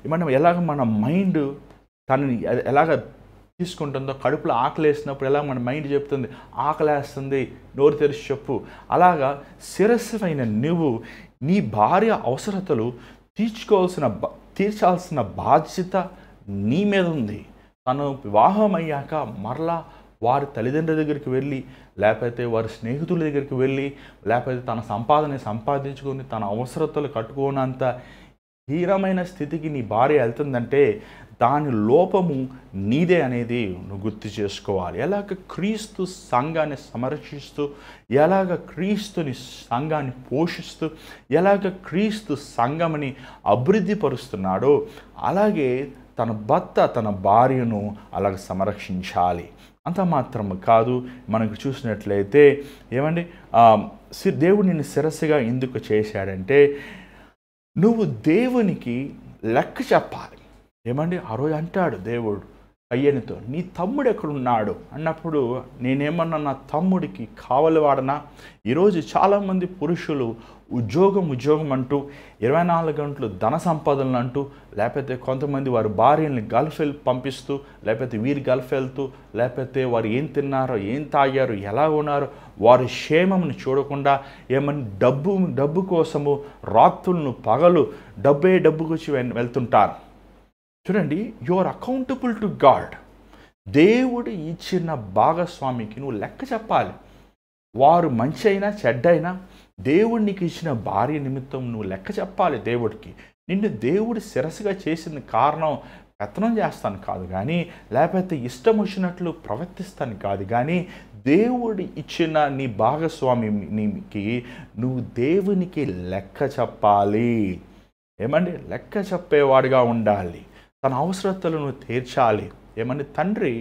ఏమంటే ఎలాగ మన మైండ్ తనని ఎలాగ తీసుకుంటుందో, కడుపులో ఆకలి వేసినప్పుడు ఎలా మన మైండ్ చెప్తుంది ఆకలి వేస్తుంది, నోరు తెరిచి చెప్పు. అలాగా శిరస్సు అయిన నువ్వు నీ భార్య అవసరతలు తీర్చాల్సిన బాధ్యత నీ మీద ఉంది. తను వివాహం అయ్యాక మరలా వారి తల్లిదండ్రుల దగ్గరికి వెళ్ళి, లేకపోతే వారి స్నేహితుల దగ్గరికి వెళ్ళి, లేకపోతే తన సంపాదించుకొని తన అవసరతలు కట్టుకోనంత హీనమైన స్థితికి నీ భార్య వెళ్తుందంటే దాని లోపము నీదే అనేది నువ్వు గుర్తు చేసుకోవాలి. ఎలాగ క్రీస్తు సంఘాన్ని సంరక్షిస్తూ, ఎలాగ క్రీస్తుని సంఘాన్ని పోషిస్తూ, ఎలాగ క్రీస్తు సంఘముని అభివృద్ధి పరుస్తున్నాడో అలాగే తన భర్త తన భార్యను అలాగ సంరక్షించాలి. అంత మాత్రం కాదు, మనకు చూసినట్లయితే ఏమండి దేవుడు నిన్ను శిరస్సుగా ఎందుకు చేశాడంటే నువ్వు దేవునికి లెక్క చెప్పాలి. ఏమండి ఆ రోజు అంటాడు దేవుడు కయ్యనితో, నీ తమ్ముడు ఎక్కడున్నాడు అన్నప్పుడు నేనేమన్నా నా తమ్ముడికి కావలివాడనా? ఈరోజు చాలామంది పురుషులు ఉద్యోగం అంటూ 24 గంటలు ధన సంపాదనలు అంటూ, లేకపోతే కొంతమంది వారి భార్యల్ని గల్ఫ్ పంపిస్తూ, లేకపోతే వీరి గల్ఫ్ వెళ్తూ, లేకపోతే వారు ఏం తిన్నారో ఏం తాగారో ఎలా ఉన్నారో వారి క్షేమంని చూడకుండా ఏమని డబ్బు కోసము రాత్రులను పగలు డబ్బుకొచ్చి వెళ్తుంటారు. చూడండి, you are accountable to God. దేవుడు ఇచ్చిన భాగస్వామికి నువ్వు లెక్క చెప్పాలి. వారు మంచి అయినా చెడ్డైనా దేవుడు నీకు ఇచ్చిన భార్య నిమిత్తం నువ్వు లెక్క చెప్పాలి దేవుడికి. నిన్ను దేవుడు శిరస్సుగా చేసిన కారణం పెత్తనం చేస్తాను కాదు కానీ, లేకపోతే ఇష్టం వచ్చినట్లు ప్రవర్తిస్తాను కాదు కానీ, దేవుడు ఇచ్చిన నీ భాగస్వామికి నువ్వు దేవునికి లెక్క చెప్పాలి. ఏమండి లెక్క చెప్పేవాడుగా ఉండాలి. తన అవసరతలను తీర్చాలి. ఏమంటే తండ్రి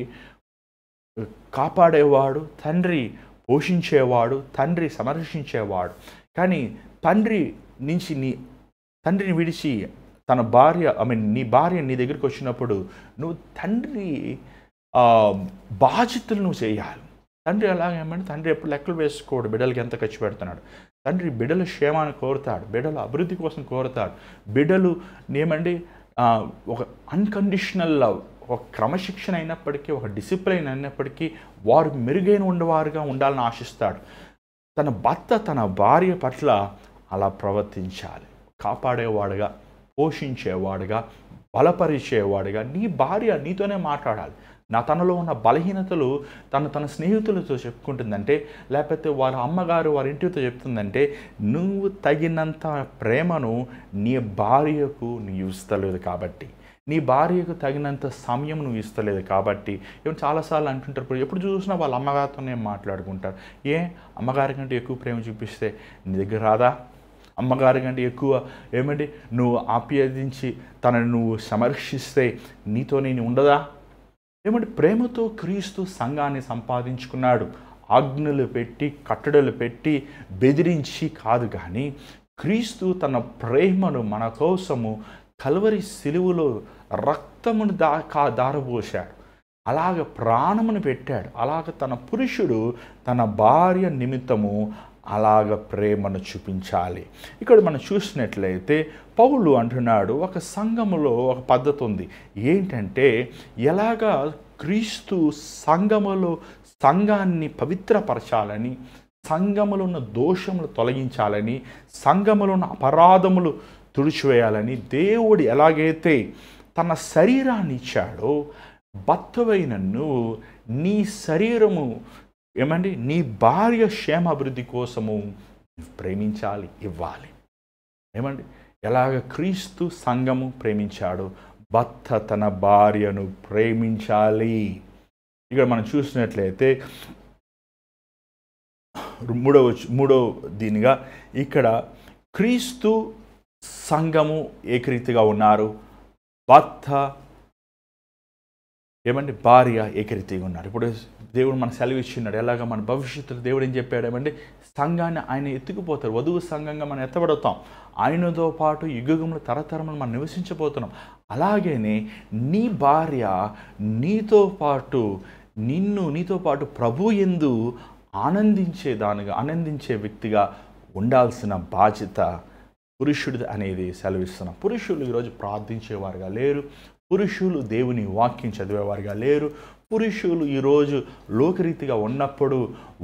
కాపాడేవాడు, తండ్రి పోషించేవాడు, తండ్రి సంరక్షించేవాడు. కానీ తండ్రిని విడిచి తన భార్య నీ భార్య నీ దగ్గరికి వచ్చినప్పుడు నువ్వు తండ్రి బాధ్యతలు నువ్వు చేయాలి. తండ్రి ఎలాగేమంటే తండ్రి ఎప్పుడు లెక్కలు వేసుకోడు బిడ్డలకి ఎంత ఖర్చు పెడుతున్నాడు. తండ్రి బిడ్డల క్షేమాన్ని కోరుతాడు, బిడ్డల అభివృద్ధి కోసం కోరుతాడు. బిడ్డలు ఏమండి ఒక అన్కండిషనల్ లవ్, ఒక క్రమశిక్షణ అయినప్పటికీ, ఒక డిసిప్లిన్ అయినప్పటికీ వారు మెరుగైన ఉండేవారుగా ఉండాలని ఆశిస్తాడు. తన భర్త తన భార్య పట్ల అలా ప్రవర్తించాలి. కాపాడేవాడుగా, పోషించేవాడుగా, బలపరిచేవాడుగా. నీ భార్య నీతోనే మాట్లాడాలి. తనలో ఉన్న బలహీనతలు తన స్నేహితులతో చెప్పుకుంటుందంటే, లేకపోతే వారి అమ్మగారు వారి ఇంటితో చెప్తుందంటే, నువ్వు తగినంత ప్రేమను నీ భార్యకు నువ్వు ఇస్తలేదు కాబట్టి, నీ భార్యకు తగినంత సమయం నువ్వు ఇస్తలేదు కాబట్టి. ఏమో చాలాసార్లు అంటుంటారు, ఎప్పుడు చూసినా వాళ్ళ అమ్మగారితోనే మాట్లాడుకుంటారు. అమ్మగారి కంటే ఎక్కువ ప్రేమ చూపిస్తే నీ దగ్గర రాదా? అమ్మగారి కంటే ఎక్కువ ఏమంటే నువ్వు ఆప్యాదించి తనని నువ్వు సంరక్షిస్తే నీతోనే ఉండదా? ఏమంటే ప్రేమతో క్రీస్తు సంఘాన్ని సంపాదించుకున్నాడు. ఆజ్ఞలు పెట్టి, కట్టడలు పెట్టి, బెదిరించి కాదు కానీ, క్రీస్తు తన ప్రేమను మన కోసము కల్వరి సిలువలో రక్తమును దారబోశాడు. అలాగ ప్రాణమును పెట్టాడు. అలాగ తన పురుషుడు తన భార్య నిమిత్తము అలాగ ప్రేమను చూపించాలి. ఇక్కడ మనం చూసినట్లయితే పౌలు అంటున్నాడు, ఒక సంఘములో ఒక పద్ధతి ఉంది. ఏంటంటే ఎలాగా క్రీస్తు సంఘాన్ని పవిత్రపరచాలని, సంఘములో ఉన్న దోషములు తొలగించాలని, సంఘములో ఉన్న అపరాధములు తుడిచివేయాలని దేవుడు ఎలాగైతే తన శరీరాన్ని ఇచ్చాడో, భర్తవైన నువ్వు నీ శరీరము నీ భార్య క్షేమాభివృద్ధి కోసము ప్రేమించాలి, ఇవ్వాలి. ఎలాగ క్రీస్తు సంఘము ప్రేమించాడు, భర్త తన భార్యను ప్రేమించాలి. ఇక్కడ మనం చూసినట్లయితే మూడవ దీనిగా ఇక్కడ క్రీస్తు సంఘము ఏకరీతిగా ఉన్నారు, భర్త భార్య ఏకరీతిగా ఉన్నారు. ఇప్పుడు దేవుడు మన సెలవు ఇచ్చిన్నాడు. ఎలాగ మన భవిష్యత్తులో దేవుడు ఏం చెప్పాడు సంఘాన్ని ఆయన ఎత్తుకుపోతారు. వధువు సంఘంగా మనం ఎత్తబడతాం. ఆయనతో పాటు యుగములు తరతరములు మనం నివసించబోతున్నాం. అలాగేనే నీ భార్య నీతో పాటు ప్రభు యందు ఆనందించే వ్యక్తిగా ఉండాల్సిన బాధ్యత పురుషుడు అనేది సెలవిస్తున్నాం. పురుషులు ఈరోజు ప్రార్థించేవారుగా లేరు. పురుషులు దేవుని వాక్యం చదివేవారుగా లేరు. పురుషులు ఈరోజు లోకరీతిగా ఉన్నప్పుడు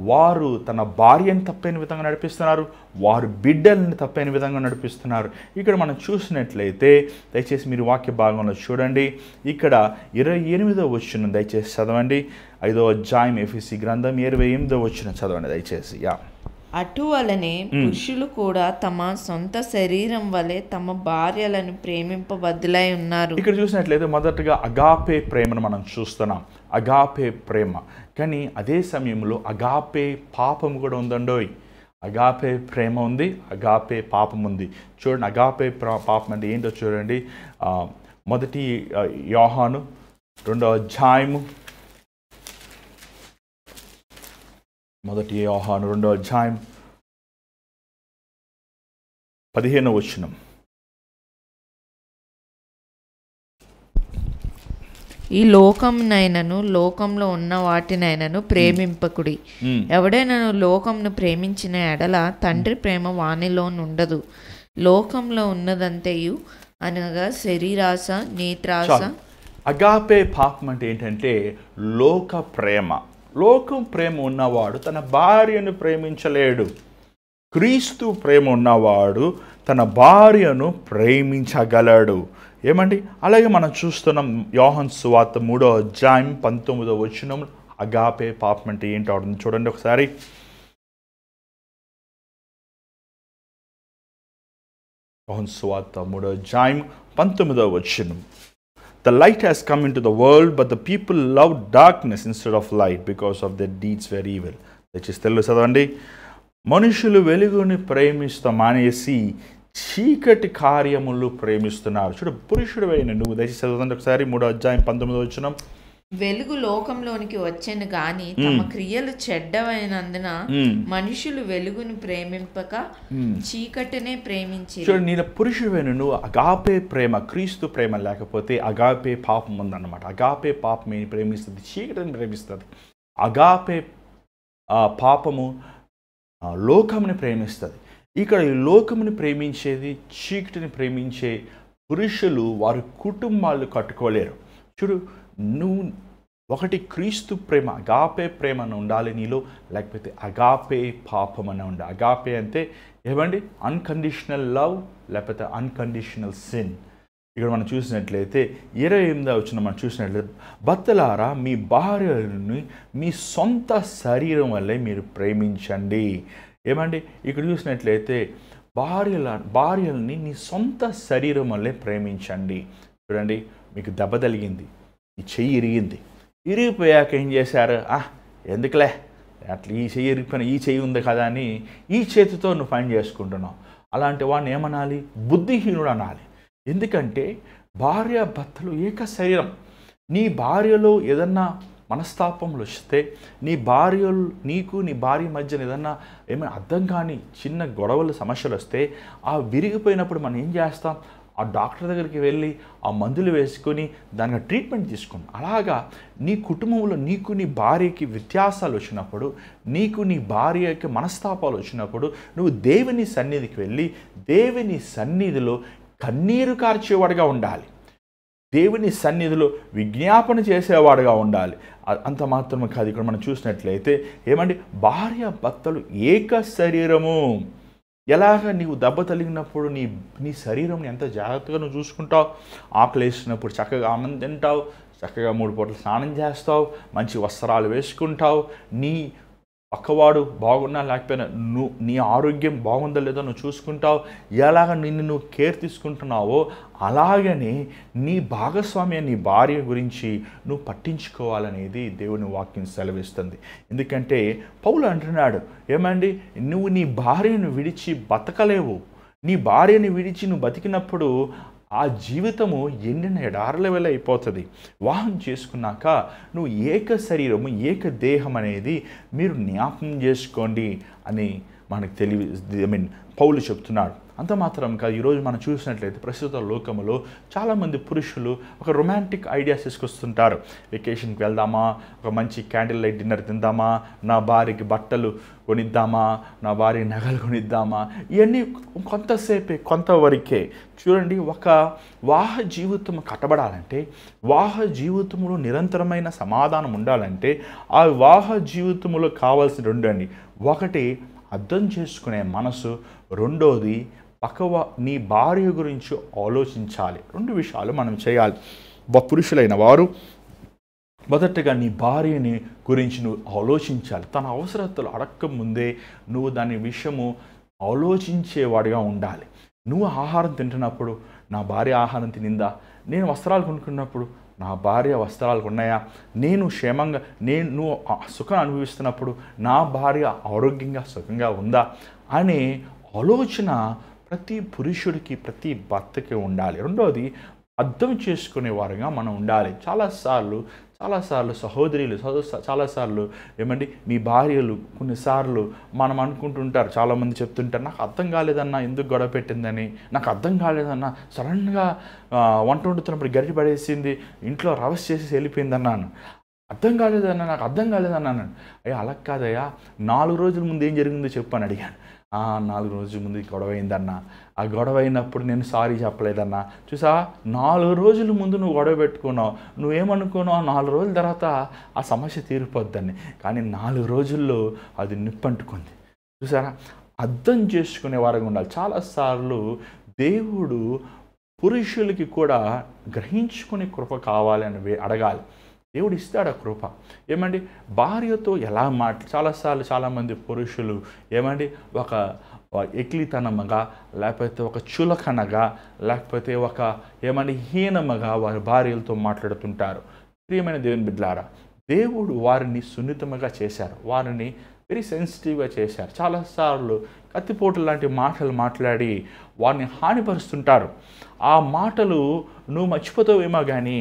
వారు తన భార్యను తప్పైన విధంగా నడిపిస్తున్నారు, వారు బిడ్డల్ని తప్పైన విధంగా నడిపిస్తున్నారు. ఇక్కడ మనం చూసినట్లయితే దయచేసి మీరు వాక్య భాగంలో చూడండి. ఇక్కడ 28వ వచనం దయచేసి చదవండి. 5వ అధ్యాయం ఎఫెసీ గ్రంథం 28వ వచనం చదవండి దయచేసి. అటువలనే పురుషులు కూడా తమ సొంత శరీరం వలె తమ భార్యలను ప్రేమింపబద్దులై ఉన్నారు. ఇక్కడ చూసినట్లయితే మొదటగా అగాపే ప్రేమను మనం చూస్తున్నాం. అగాపే ప్రేమ, కానీ అదే సమయంలో అగాపే పాపం కూడా ఉందండోయ్. అగాపే ప్రేమ ఉంది, అగాపే పాపం ఉంది. చూడండి, అగాపే పాపం అంటే ఏంటో చూడండి. మొదటి యోహాను 2వ అధ్యాయము, మొదటి యోహాను 2వ అధ్యాయం 15వ వచనం. ఈ లోకమునైనను లోకంలో ఉన్న వాటినైనను ప్రేమింపకుడి. ఎవడైనను లోకంను ప్రేమించిన ఎడల తండ్రి ప్రేమ వానిలో నుండదు. లోకంలో ఉన్నదంతయు అనగా శరీరాశ, నేత్రాశ. అగాపే పాపం అంటే ఏంటంటే లోక ప్రేమ. లోకం ప్రేమ ఉన్నవాడు తన భార్యను ప్రేమించలేడు. క్రీస్తు ప్రేమ ఉన్నవాడు తన భార్యను ప్రేమించగలడు. ఏమండి? అలాగే మనం చూస్తున్నాం యోహాను సువార్త 3వ అధ్యాయం 19వ వచనం. అగాపే పాపం అంటే ఏంటో చూడండి ఒకసారి. యోహాను సువార్త 3వ అధ్యాయం 19వ వచనం. The light has come into the world, but the people loved darkness instead of light because of their deeds were evil. దయచేసి తెలుగు చదవండి. మనుషులు వెలుగుని ప్రేమిస్తాం మానేసి చీకటి కార్యములు ప్రేమిస్తున్నారు. చూడు, పురుషుడివైన నువ్వు దయచేసి చదవండి ఒకసారి 3వ అధ్యాయం 19వ వచనం. వెలుగు లోకంలోనికి వచ్చెను గాని తమ క్రియలు చెడ్డవైనందున మనుషులు వెలుగును ప్రేమింపక చీకటినే ప్రేమించి. చూడండి, నేను పురుషుడివైన నువ్వు అగాపే ప్రేమ, క్రీస్తు ప్రేమ లేకపోతే అగాపే పాపం ఉందన్నమాట. అగాపే పాపం ఏమి ప్రేమిస్తుంది? చీకటిని ప్రేమిస్తుంది. అగాపే పాపము లోకముని ప్రేమిస్తుంది. ఇక్కడ ఈ లోకముని ప్రేమించేది, చీకటిని ప్రేమించే పురుషులు వారి కుటుంబాలు కట్టుకోలేరు. చూడు, నువ్వు ఒకటి క్రీస్తు ప్రేమ, అగాపే ప్రేమ అని ఉండాలి నీలో, లేకపోతే అగాపే పాపం అని ఉండాలి. అగాపే అంటే ఏమండి? అన్కండిషనల్ లవ్, లేకపోతే అన్కండిషనల్ సిన్. ఇక్కడ మనం చూసినట్లయితే 28వ వచనం మనం చూసినట్లయితే, భర్తలారా మీ భార్యలను మీ సొంత శరీరం వల్లే మీరు ప్రేమించండి. ఏమండి? ఇక్కడ చూసినట్లయితే భార్యల్ని నీ సొంత శరీరం వల్లే ప్రేమించండి. చూడండి, మీకు దెబ్బ తగిలింది, ఈ చెయ్యి ఇరిగింది. ఇరిగిపోయాక ఏం చేశారు? ఎందుకులే అట్లా ఈ చెయ్యి ఇరిగిపోయిన ఈ చెయ్యి ఉంది కదా అని ఈ చేతితో నువ్వు పని చేసుకుంటున్నావు. అలాంటి వాడిని ఏమనాలి? బుద్ధిహీనుడు అనాలి. ఎందుకంటే భార్య భర్తలు ఏక శరీరం. నీ భార్యలో ఏదన్నా మనస్తాపములు వస్తే, నీ నీకు నీ భార్య మధ్యన ఏమైనా అర్థం కాని చిన్న గొడవలు సమస్యలు వస్తే, ఆ విరిగిపోయినప్పుడు మనం ఏం చేస్తాం? ఆ డాక్టర్ దగ్గరికి వెళ్ళి ఆ మందులు వేసుకొని దానికి ట్రీట్మెంట్ తీసుకుని. అలాగా నీ కుటుంబంలో నీకు నీ భార్యకి వ్యత్యాసాలు వచ్చినప్పుడు, నీకు నీ భార్యకి మనస్తాపాలు వచ్చినప్పుడు, నువ్వు దేవుని సన్నిధికి వెళ్ళి దేవుని సన్నిధిలో కన్నీరు కార్చేవాడుగా ఉండాలి. దేవుని సన్నిధిలో విజ్ఞాపన చేసేవాడుగా ఉండాలి. అంత మాత్రమే కాదు, ఇక్కడ మనం చూసినట్లయితే ఏమండి? భార్య భర్తలు ఏక శరీరము. ఎలాగ నీవు దెబ్బ తగిలినప్పుడు నీ శరీరంని ఎంత జాగ్రత్తగా నువ్వు చూసుకుంటావు. ఆకలి వేసినప్పుడు చక్కగా ఆనందం తింటావు, చక్కగా 3 పూటలు స్నానం చేస్తావు, మంచి వస్త్రాలు వేసుకుంటావు. నీ పక్కవాడు బాగున్నా లేకపోయినా నీ ఆరోగ్యం బాగుందో లేదో నువ్వు చూసుకుంటావు. ఎలాగ నువ్వు కేర్ తీసుకుంటున్నావో అలాగనే నీ భాగస్వామ్య, నీ భార్య గురించి నువ్వు పట్టించుకోవాలనేది దేవుని వాక్యం సెలవిస్తుంది. ఎందుకంటే పౌలు అంటున్నాడు, ఏమండి? నువ్వు నీ భార్యను విడిచి బతకలేవు. నీ భార్యని విడిచి నువ్వు బతికినప్పుడు ఆ జీవితము ఎండిన ఎడారుల వల్ల అయిపోతుంది. వివాహం చేసుకున్నాక నువ్వు ఏక శరీరము, ఏక దేహం అనేది మీరు జ్ఞాపకం చేసుకోండి అని మనకు పౌలు చెప్తున్నాడు. అంత మాత్రం కాదు, ఈరోజు మనం చూసినట్లయితే ప్రస్తుత లోకములో చాలామంది పురుషులు ఒక రొమాంటిక్ ఐడియాస్ తీసుకొస్తుంటారు. వెకేషన్కి వెళ్దామా, ఒక మంచి క్యాండిల్ లైట్ డిన్నర్ తిందామా, నా భార్యకి బట్టలు కొనిద్దామా, నా భార్య నగలు కొనిద్దామా, ఇవన్నీ కొంతసేపే, కొంతవరకే. చూడండి, ఒక వివాహ జీవితం కట్టబడాలంటే, వివాహ జీవితంలో నిరంతరమైన సమాధానం ఉండాలంటే ఆ వివాహ జీవితంలో కావాల్సిన 2 అండి. ఒకటి అర్థం చేసుకునే మనసు, రెండోది నీ భార్య గురించి ఆలోచించాలి. 2 విషయాలు మనం చేయాలి. పురుషులైన వారు మొదటగా నీ భార్యని గురించి నువ్వు ఆలోచించాలి. తన అవసరతలు అడక్క ముందే నువ్వు దాని విషయము ఆలోచించేవాడిగా ఉండాలి. నువ్వు ఆహారం తింటున్నప్పుడు నా భార్య ఆహారం తినిందా? నేను వస్త్రాలు కొనుక్కున్నప్పుడు నా భార్య వస్త్రాలు ఉన్నాయా? నేను క్షేమంగా, నువ్వు సుఖం అనుభవిస్తున్నప్పుడు నా భార్య ఆరోగ్యంగా సుఖంగా ఉందా అనే ఆలోచన ప్రతి పురుషుడికి, ప్రతి భర్తకి ఉండాలి. రెండవది అర్థం చేసుకునేవారుగా మనం ఉండాలి. చాలాసార్లు సహోదరులు చాలాసార్లు ఏమండి మీ భార్యలు కొన్నిసార్లు మనం అనుకుంటుంటారు, చాలామంది చెప్తుంటారు, నాకు అర్థం కాలేదన్నా ఎందుకు గొడవ పెట్టిందని, నాకు అర్థం కాలేదన్నా సడన్గా వంట వండుతున్నప్పుడు గరిటె పడేసింది, ఇంట్లో రవస్ చేసి వెళ్ళిపోయిందన్నాను, అర్థం కాలేదన్నా, నాకు అర్థం కాలేదన్నాను. అయ్యా అలా కాదయ్యా, 4 రోజుల ముందు ఏం జరిగిందో చెప్పు అని అడిగాను. 4 రోజుల ముందు గొడవ అయిందన్నా, ఆ గొడవ అయినప్పుడు నేను సారీ చెప్పలేదన్నా. చూసా, 4 రోజుల ముందు నువ్వు గొడవ పెట్టుకున్నావు, నువ్వేమనుకున్నావు 4 రోజుల తర్వాత ఆ సమస్య తీరిపోద్దని, కానీ 4 రోజుల్లో అది నిప్పంటుకుంది. చూసారా, అర్థం చేసుకునే వారికి ఉండాలి. చాలాసార్లు దేవుడు పురుషులకి కూడా గ్రహించుకునే కృప కావాలి అని అడగాలి. దేవుడు ఇస్తాడు ఆ కృప. ఏమండి భార్యతో ఎలా చాలామంది పురుషులు ఏమండి ఒక ఎక్లితనముగా, లేకపోతే ఒక చులకనగా, లేకపోతే ఒక ఏమండి హీనముగా వారి భార్యలతో మాట్లాడుతుంటారు. ప్రియమైన దేవుని బిడ్డలారా, దేవుడు వారిని సున్నితముగా చేశారు, వారిని వెరీ సెన్సిటివ్గా చేశారు. చాలాసార్లు కత్తిపోటు లాంటి మాటలు మాట్లాడి వారిని హానిపరుస్తుంటారు. ఆ మాటలు నువ్వు మర్చిపోతావేమో కానీ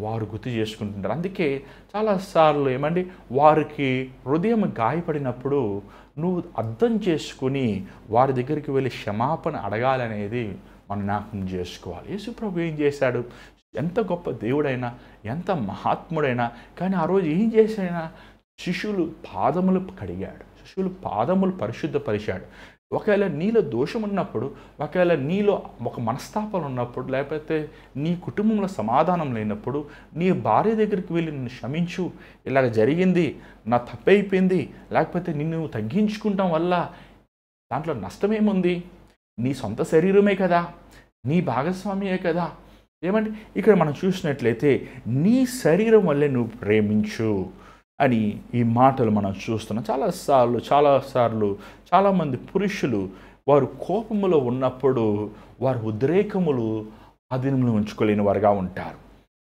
వారు గుర్తు చేసుకుంటుంటారు. అందుకే చాలాసార్లు ఏమండి వారికి హృదయం గాయపడినప్పుడు నువ్వు అర్థం చేసుకుని వారి దగ్గరికి వెళ్ళి క్షమాపణ అడగాలనేది మనం జ్ఞాపకం చేసుకోవాలి. యేసు ప్రభు ఏం చేశాడు? ఎంత గొప్ప దేవుడైనా, ఎంత మహాత్ముడైనా, కానీ ఆ రోజు ఏం చేశాడైనా శిష్యులు పాదములు కడిగాడు, శిష్యులు పాదములు పరిశుద్ధపరిచాడు. ఒకవేళ నీలో దోషం ఉన్నప్పుడు, ఒకవేళ నీలో ఒక మనస్తాపాలు ఉన్నప్పుడు, లేకపోతే నీ కుటుంబంలో సమాధానం లేనప్పుడు నీ భార్య దగ్గరికి వెళ్ళి నిన్ను క్షమించు, ఇలాగ జరిగింది, నా తప్పైపోయింది, లేకపోతే నిన్ను తగ్గించుకుంటాం వల్ల దాంట్లో నష్టమేముంది? నీ సొంత శరీరమే కదా, నీ భాగస్వామ్యే కదా. ఏమండి ఇక్కడ మనం చూసినట్లయితే నీ శరీరం వల్లే నువ్వు ప్రేమించు అని ఈ మాటలు మనం చూస్తున్నాం. చాలాసార్లు చాలామంది పురుషులు వారు కోపములో ఉన్నప్పుడు వారి ఉద్రేకములు అధీనంలో ఉంచుకోలేని వారుగా ఉంటారు.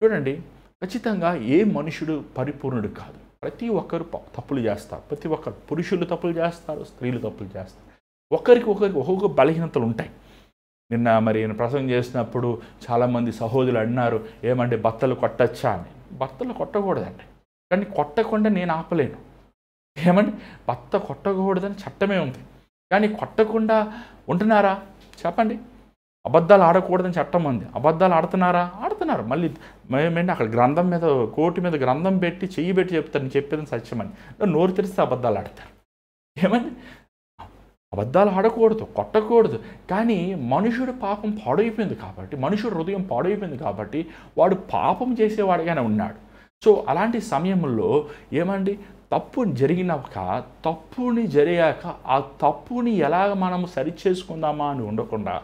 చూడండి, ఖచ్చితంగా ఏ మనుషుడు పరిపూర్ణుడు కాదు. ప్రతి ఒక్కరు తప్పులు చేస్తారు. ప్రతి ఒక్కరు పురుషులు తప్పులు చేస్తారు, స్త్రీలు తప్పులు చేస్తారు. ఒకరికి ఒక్కొక్క బలహీనతలు ఉంటాయి. నేను ప్రసంగం చేసినప్పుడు చాలామంది సహోదరులు అన్నారు, ఏమంటే భర్తలు కొట్టచ్చా అని. భర్తలు కొట్టకూడదండి, కానీ కొట్టకుండా నేను ఆపలేను. ఏమండి భర్త కొట్టకూడదని చట్టమే ఉంది, కానీ కొట్టకుండా ఉంటున్నారా చెప్పండి? అబద్ధాలు ఆడకూడదని చట్టం ఉంది, అబద్ధాలు ఆడుతున్నారు. మళ్ళీ మేమేంటి అక్కడ గ్రంథం మీద, కోర్టు మీద గ్రంథం పెట్టి చెయ్యి పెట్టి చెప్తారు నేను చెప్పేదని సత్యమని. నోరు తెరిస్తే అబద్ధాలు ఆడతారు. ఏమండి అబద్ధాలు ఆడకూడదు, కొట్టకూడదు, కానీ మనుషుడు పాపం పాడైపోయింది కాబట్టి, మనుషుడు హృదయం పాడైపోయింది కాబట్టి వాడు పాపం చేసేవాడిగానే ఉన్నాడు. సో అలాంటి సమయంలో ఏమండి తప్పు జరిగినాక, తప్పుని జరిగాక ఆ తప్పుని ఎలాగ మనం సరిచేసుకుందామా అని ఉండకుండా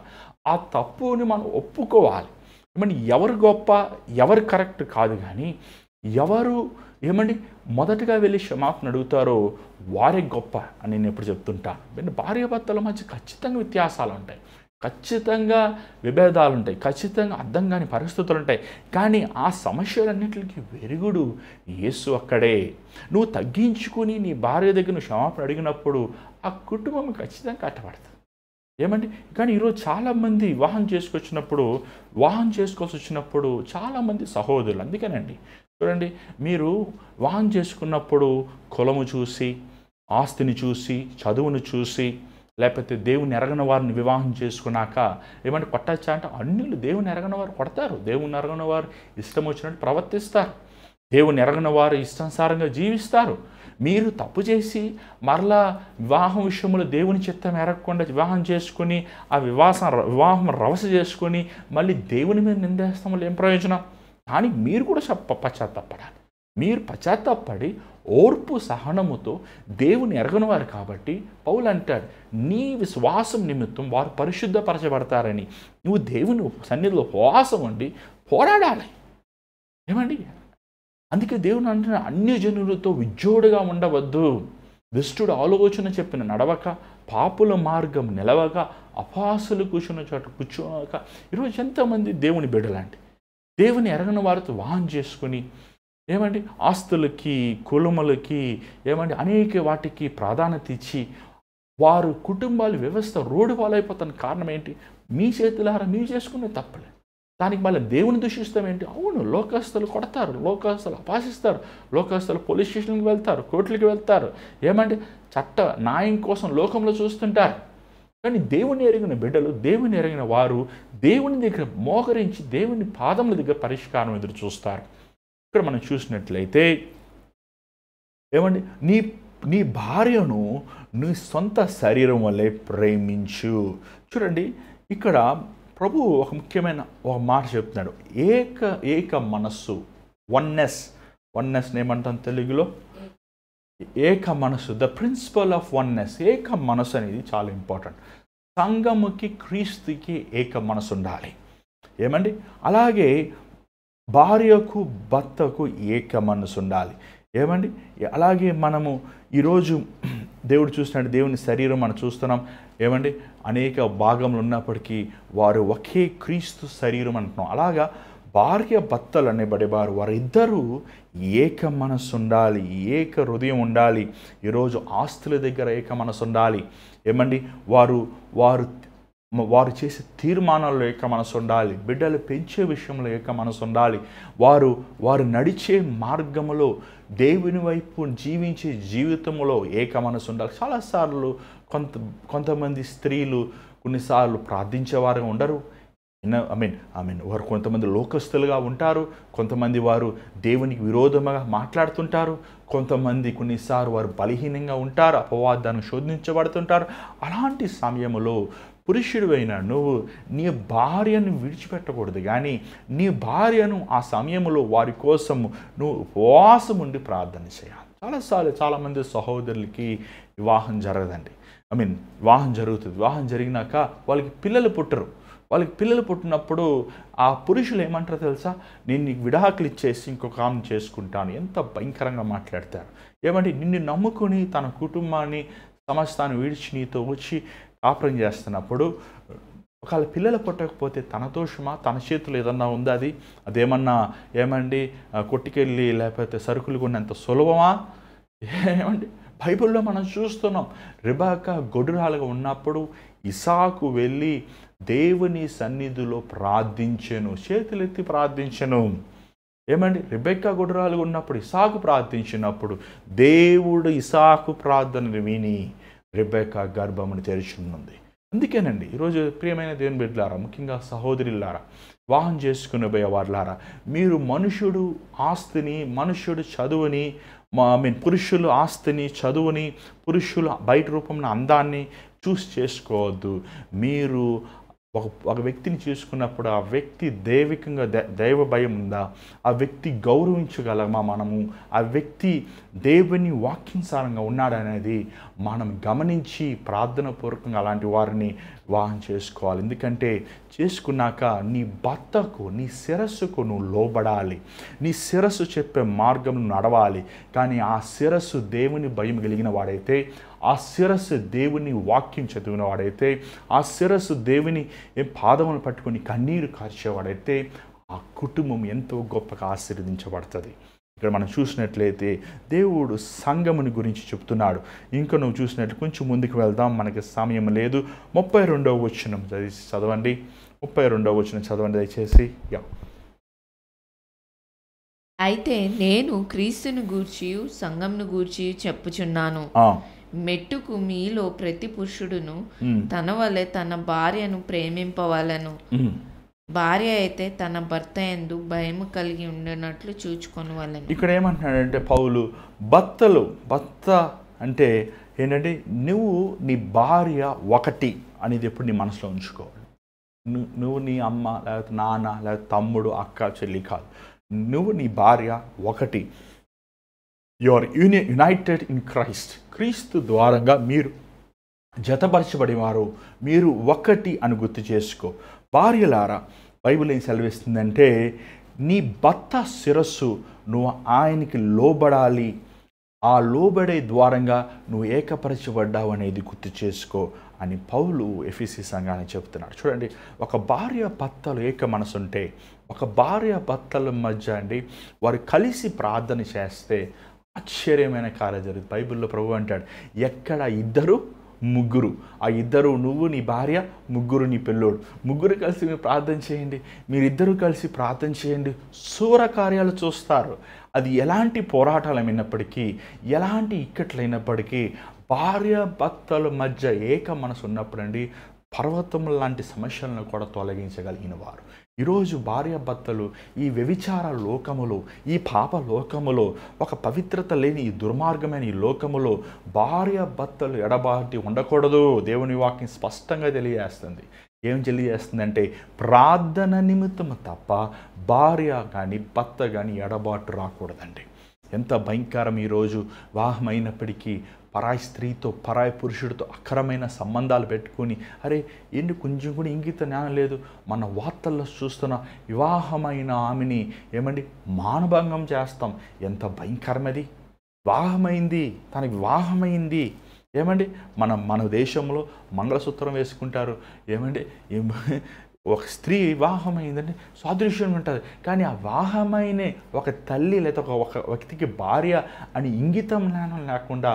ఆ తప్పుని మనం ఒప్పుకోవాలి. ఏమండి ఎవరు గొప్ప, ఎవరు కరెక్ట్ కాదు, కానీ ఎవరు ఏమండి మొదటగా వెళ్ళి క్షమాపణ అడుగుతారో వారే గొప్ప అని నేను ఎప్పుడు చెప్తుంటాను. భార్యాభర్తల మధ్య ఖచ్చితంగా వ్యత్యాసాలు ఉంటాయి, ఖచ్చితంగా విభేదాలు ఉంటాయి, ఖచ్చితంగా అర్థం కాని పరిస్థితులు ఉంటాయి, కానీ ఆ సమస్యలన్నింటికి వెరుగుడు యేసు అక్కడే. నువ్వు తగ్గించుకుని నీ భార్య దగ్గర నువ్వు క్షమాపణ అడిగినప్పుడు ఆ కుటుంబం ఖచ్చితంగా కట్టబడుతుంది. ఏమండి కానీ ఈరోజు చాలామంది వివాహం చేసుకోవాల్సి వచ్చినప్పుడు చాలామంది సహోదరులు, అందుకేనండి చూడండి, మీరు వివాహం చేసుకున్నప్పుడు కులము చూసి, ఆస్తిని చూసి, చదువును చూసి, లేకపోతే దేవుని ఎరగని వారిని వివాహం చేసుకున్నాక ఏమంటే కొట్టచ్చా అంటే అన్యులు దేవుని ఎరగని వారు కొడతారు, దేవుని ఎరగని వారు ఇష్టం వచ్చినట్టు ప్రవర్తిస్తారు, దేవుని ఎరగని వారు ఇష్టానుసారంగా జీవిస్తారు. మీరు తప్పు చేసి మరలా వివాహం విషయంలో దేవుని చిత్తం ఎరగకుండా వివాహం చేసుకుని ఆ వివాహం రవస చేసుకొని మళ్ళీ దేవుని మీద నిందేస్తాం వల్ల ఏం ప్రయోజనం? కానీ మీరు కూడా పశ్చాత్తాపడాలి. మీరు పశ్చాత్తాపడి ఓర్పు సహనముతో దేవుని ఎరగని వారు కాబట్టి పౌలు అంటాడు, నీ విశ్వాసం నిమిత్తం వారు పరిశుద్ధపరచబడతారని నువ్వు దేవుని సన్నిధిలో ఉపవాసం ఉండి పోరాడాలి. ఏమండి అందుకే దేవుని అంటున్న అన్య జనులతో విజ్జోడుగా ఉండవద్దు, దుష్టుడు ఆలోచన చెప్పిన నడవక, పాపుల మార్గం నిలవక, అపహాసులు కూర్చున్న చోట కూర్చోక. ఈరోజు ఎంతమంది దేవుని బిడ్డలాంటి దేవుని ఎరగని వారితో వివాహం చేసుకుని ఏమండి ఆస్తులకి, కులములకి, ఏమండి అనేక వాటికి ప్రాధాన్యత ఇచ్చి వారు కుటుంబాల వ్యవస్థ రోడ్డు పాలైపోతున్న కారణం ఏంటి? మీ చేతులారా మీరు చేసుకునే దానికి మళ్ళీ దేవుని దూషిస్తాం ఏంటి? అవును, లోకస్తులు కొడతారు, లోకస్తులు అపాసిస్తారు, లోకస్తులు పోలీస్ స్టేషన్కి వెళ్తారు, కోర్టులకి వెళ్తారు, ఏమంటే చట్ట న్యాయం కోసం లోకంలో చూస్తుంటారు. కానీ దేవుని ఎరిగిన బిడ్డలు, దేవుని ఎరిగిన వారు దేవుని దగ్గర మోకరించి దేవుని పాదముల దగ్గర పరిష్కారం ఎదురు చూస్తారు. ఇక్కడ మనం చూసినట్లయితే ఏమండి, నీ భార్యను నీ సొంత శరీరం వల్లే ప్రేమించు. చూడండి, ఇక్కడ ప్రభు ఒక ముఖ్యమైన ఒక మాట చెప్తున్నాడు. ఏక మనస్సు, వన్నెస్ ఏమంటాం తెలుగులో? ఏక మనస్సు, ద ప్రిన్సిపల్ ఆఫ్ వన్నెస్. ఏక మనస్సు అనేది చాలా ఇంపార్టెంట్. సంఘముకి, క్రీస్తుకి ఏక మనసు ఉండాలి. ఏమండి, అలాగే భార్యకు భర్తకు ఏక మనసు ఉండాలి. ఏమండి, అలాగే మనము ఈరోజు దేవుడు చూస్తున్నాడు, దేవుని శరీరం మనం చూస్తున్నాం. ఏమండి, అనేక భాగంలో ఉన్నప్పటికీ వారు ఒకే క్రీస్తు శరీరం అంటున్నాం. అలాగా భార్య భర్తలు అనేబడేవారు వారిద్దరూ ఏక మనసు ఉండాలి, ఏక హృదయం ఉండాలి. ఈరోజు ఆస్తుల దగ్గర ఏక మనసు ఉండాలి. ఏమండి, వారు చేసే తీర్మానాల్లో ఏక మనసు ఉండాలి. బిడ్డలు పెంచే విషయంలో ఏక మనసు ఉండాలి. వారు నడిచే మార్గములో, దేవుని వైపు జీవించే జీవితంలో ఏక మనసు ఉండాలి. చాలాసార్లు కొంతమంది స్త్రీలు కొన్నిసార్లు ప్రార్థించేవారుగా ఉండరు. వారు కొంతమంది లోకస్తులుగా ఉంటారు, కొంతమంది వారు దేవునికి విరోధంగా మాట్లాడుతుంటారు, కొంతమంది కొన్నిసార్లు వారు బలహీనంగా ఉంటారు, అపవాదాన్ని శోధించబడుతుంటారు. అలాంటి సమయంలో పురుషుడివైన నువ్వు నీ భార్యను విడిచిపెట్టకూడదు, కానీ నీ భార్యను ఆ సమయంలో వారి కోసము నువ్వు ఉపవాసం ఉండి ప్రార్థన చేయాలి. చాలామంది సహోదరులకి వివాహం జరగదండి. వివాహం జరుగుతుంది. వివాహం జరిగినాక వాళ్ళకి పిల్లలు పుట్టరు. వాళ్ళకి పిల్లలు పుట్టినప్పుడు ఆ పురుషులు ఏమంటారో తెలుసా? నేను నీకు విడాకులు ఇచ్చేసి ఇంకొక ఆమెను చేసుకుంటాను. ఎంత భయంకరంగా మాట్లాడతారు. ఏమంటే, నిన్ను నమ్ముకుని తన కుటుంబాన్ని, సమస్తాన్ని విడిచి నీతో వచ్చి కాపురం చేస్తున్నప్పుడు ఒకవేళ పిల్లలు పుట్టకపోతే తన దోషమా? తన చేతులు ఏదన్నా ఉందా? అదేమన్నా కొట్టుకెళ్ళి లేకపోతే సరుకులు కొన్నంత సులభమా? ఏమండి, బైబిల్లో మనం చూస్తున్నాం, రెబెక్కా గొడ్రాలుగా ఉన్నప్పుడు ఇసాకు వెళ్ళి దేవుని సన్నిధిలో ప్రార్థించెను, చేతులెత్తి ప్రార్థించెను. ఏమండి, రెబెక్కా గొడ్రాలుగా ఉన్నప్పుడు ఇసాకు ప్రార్థించినప్పుడు దేవుడు ఇసాకు ప్రార్థనలు విని రెబెక్కా గర్భమును తెరిచినుంది. అందుకేనండి ఈరోజు ప్రియమైన దేవుని బిడ్డలారా, ముఖ్యంగా సహోదరులారా, వివాహం చేసుకునే వారులారా, మీరు మనుషుడు ఆస్తిని, మనుషుడు చదువుని, పురుషులు ఆస్తిని, చదువుని, పురుషుల బయట రూపంలో అందాన్ని చూసి చేసుకోవద్దు. మీరు ఒక వ్యక్తిని చూసుకున్నప్పుడు ఆ వ్యక్తి దైవికంగా దైవ భయం ఉందా? ఆ వ్యక్తి గౌరవించగలమా మనము? ఆ వ్యక్తి దేవుని వాక్యానుసారంగా ఉన్నాడనేది మనం గమనించి ప్రార్థనాపూర్వకంగా అలాంటి వారిని వివాహం చేసుకోవాలి. ఎందుకంటే చేసుకున్నాక నీ భర్తకు, నీ శిరస్సుకు నువ్వు లోబడాలి. నీ శిరస్సు చెప్పే మార్గం నడవాలి. కానీ ఆ శిరస్సు దేవుని భయం కలిగిన వాడైతే, ఆ శిరస్సు దేవుని వాక్యం చదివిన వాడైతే, ఆ శిరస్సు దేవుని పాదములు పట్టుకొని కన్నీరు కార్చేవాడైతే ఆ కుటుంబం ఎంతో గొప్పగా ఆశీర్వదించబడుతుంది. ఇక్కడ మనం చూసినట్లయితే దేవుడు సంఘముని గురించి చెప్తున్నాడు. ఇంకా నువ్వు చూసినట్లు కొంచెం ముందుకు వెళ్దాం, మనకి సమయం లేదు. 32వ వచనం చదవండి. 32వ వచనం చదవండి దయచేసి. అయితే నేను క్రీస్తును గూర్చి సంఘమును గూర్చి చెప్పుచున్నాను, మెట్టుకు మీలో ప్రతి పురుషుడును తన వలె తన భార్యను ప్రేమింపవలెను, భార్య అయితే తన భర్త యందు భయము కలిగి ఉండనట్లు చూచుకొనవలెను. ఇక్కడ ఏమంటున్నాడంటే పౌలు, భర్త అంటే ఏంటంటే నువ్వు నీ భార్య ఒకటి అనేది ఎప్పుడు నీ మనసులో ఉంచుకోవాలి. నువ్వు నీ అమ్మ లేకపోతే నాన్న లేకపోతే తమ్ముడు అక్క చెల్లి కాదు, నువ్వు నీ భార్య ఒకటి. You are united in Christ. క్రీస్తు ద్వారంగా మీరు జతపరచబడివారు, మీరు ఒకటి అని గుర్తు చేసుకో. భార్యలారా, బైబిల్ ఏం సెలవిస్తుందంటే నీ భర్త శిరస్సు నువ్వు ఆయనకి లోబడాలి, ఆ లోబడే ద్వారంగా నువ్వు ఏకపరచబడ్డావు అనేది గుర్తు చేసుకో అని పౌలు ఎఫెసీ సంఘాన్ని చెప్తున్నాడు. చూడండి, ఒక భార్య భర్తలు ఏక మనసు ఉంటే, ఒక భార్య భర్తల మధ్య వారు కలిసి ప్రార్థన చేస్తే ఆశ్చర్యమైన కార్యం జరుగుతుంది. బైబిల్లో ప్రభు అంటాడు, ఎక్కడ ఇద్దరు ముగ్గురు, ఆ ఇద్దరు నువ్వు నీ భార్య, ముగ్గురు నీ పిల్లోడు, ముగ్గురు కలిసి మీరు ప్రార్థన చేయండి, మీరిద్దరూ కలిసి ప్రార్థన చేయండి, శూర కార్యాలు చూస్తారు. అది ఎలాంటి పోరాటాలమైనప్పటికీ, ఎలాంటి ఇక్కట్లైనప్పటికీ భార్య భర్తల మధ్య ఏక మనసు ఉన్నప్పుడండి పర్వతం లాంటి సమస్యలను కూడా తొలగించగలిగిన వారు. ఈరోజు భార్యాభర్తలు ఈ వ్యభిచార లోకములో, ఈ పాప లోకములో, ఒక పవిత్రత లేని ఈ దుర్మార్గమైన ఈ లోకములో భార్యాభర్తలు ఎడబాటి ఉండకూడదు. దేవుని వాక్యం స్పష్టంగా తెలియజేస్తుంది. ఏం తెలియజేస్తుందంటే ప్రార్థన నిమిత్తము తప్ప భార్య కానీ భర్త కానీ ఎడబాటు రాకూడదండి. ఎంత భయంకరం ఈరోజు వివాహమైనప్పటికీ పరాయి స్త్రీతో, పరాయి పురుషుడితో అక్రమైన సంబంధాలు పెట్టుకొని, అరే ఏంటి కొంచెం కూడా ఇంగిత జ్ఞానం లేదు. మన వార్తల్లో చూస్తున్న వివాహమైన ఆమెని ఏమండి మానభంగం చేస్తాం. ఎంత భయంకరమది. వివాహమైంది, తనకి వివాహమైంది ఏమండి. మన దేశంలో మంగళసూత్రం వేసుకుంటారు ఏమండి. ఒక స్త్రీ వివాహమైందంటే సాదృశ్యం ఉంటుంది, కానీ ఆ వివాహమైన ఒక తల్లి లేదా ఒక వ్యక్తికి భార్య అని ఇంగితం జ్ఞానం లేకుండా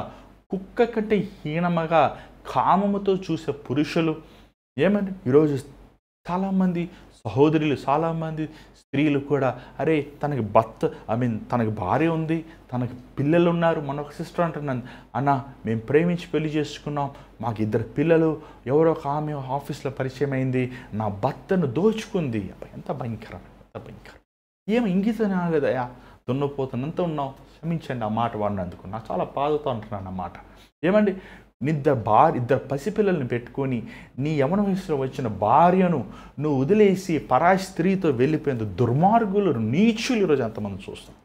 కుక్క కంటే హీనముగా కామముతో చూసే పురుషులు ఏమండి. ఈరోజు చాలామంది సహోదరులు, చాలామంది స్త్రీలు కూడా అరే తనకి తనకి భార్య ఉంది, తనకి పిల్లలు ఉన్నారు. మన ఒక సిస్టర్ అంటున్నాను, అన్న మేము ప్రేమించి పెళ్లి చేసుకున్నాం, మాకు 2 పిల్లలు, ఎవరో ఒక ఆమె ఆఫీస్లో పరిచయం అయింది, నా భర్తను దోచుకుంది. ఎంత భయంకరం, ఎంత భయంకరం. ఏమి ఇంగితం లేదయా, దున్నపోతున్నంత ఉన్నావు, క్షమించండి ఆ మాట వాడినందుకు, నాకు చాలా బాధతో అంటున్నాను అన్నమాట. ఏమండి, ఇద్దరు పసిపిల్లల్ని పెట్టుకొని నీ యవన వయసులో వచ్చిన భార్యను నువ్వు వదిలేసి పరాయి స్త్రీతో వెళ్ళిపోయేందుకు దుర్మార్గులు, నీచులు ఈరోజు ఎంతమంది చూస్తాం.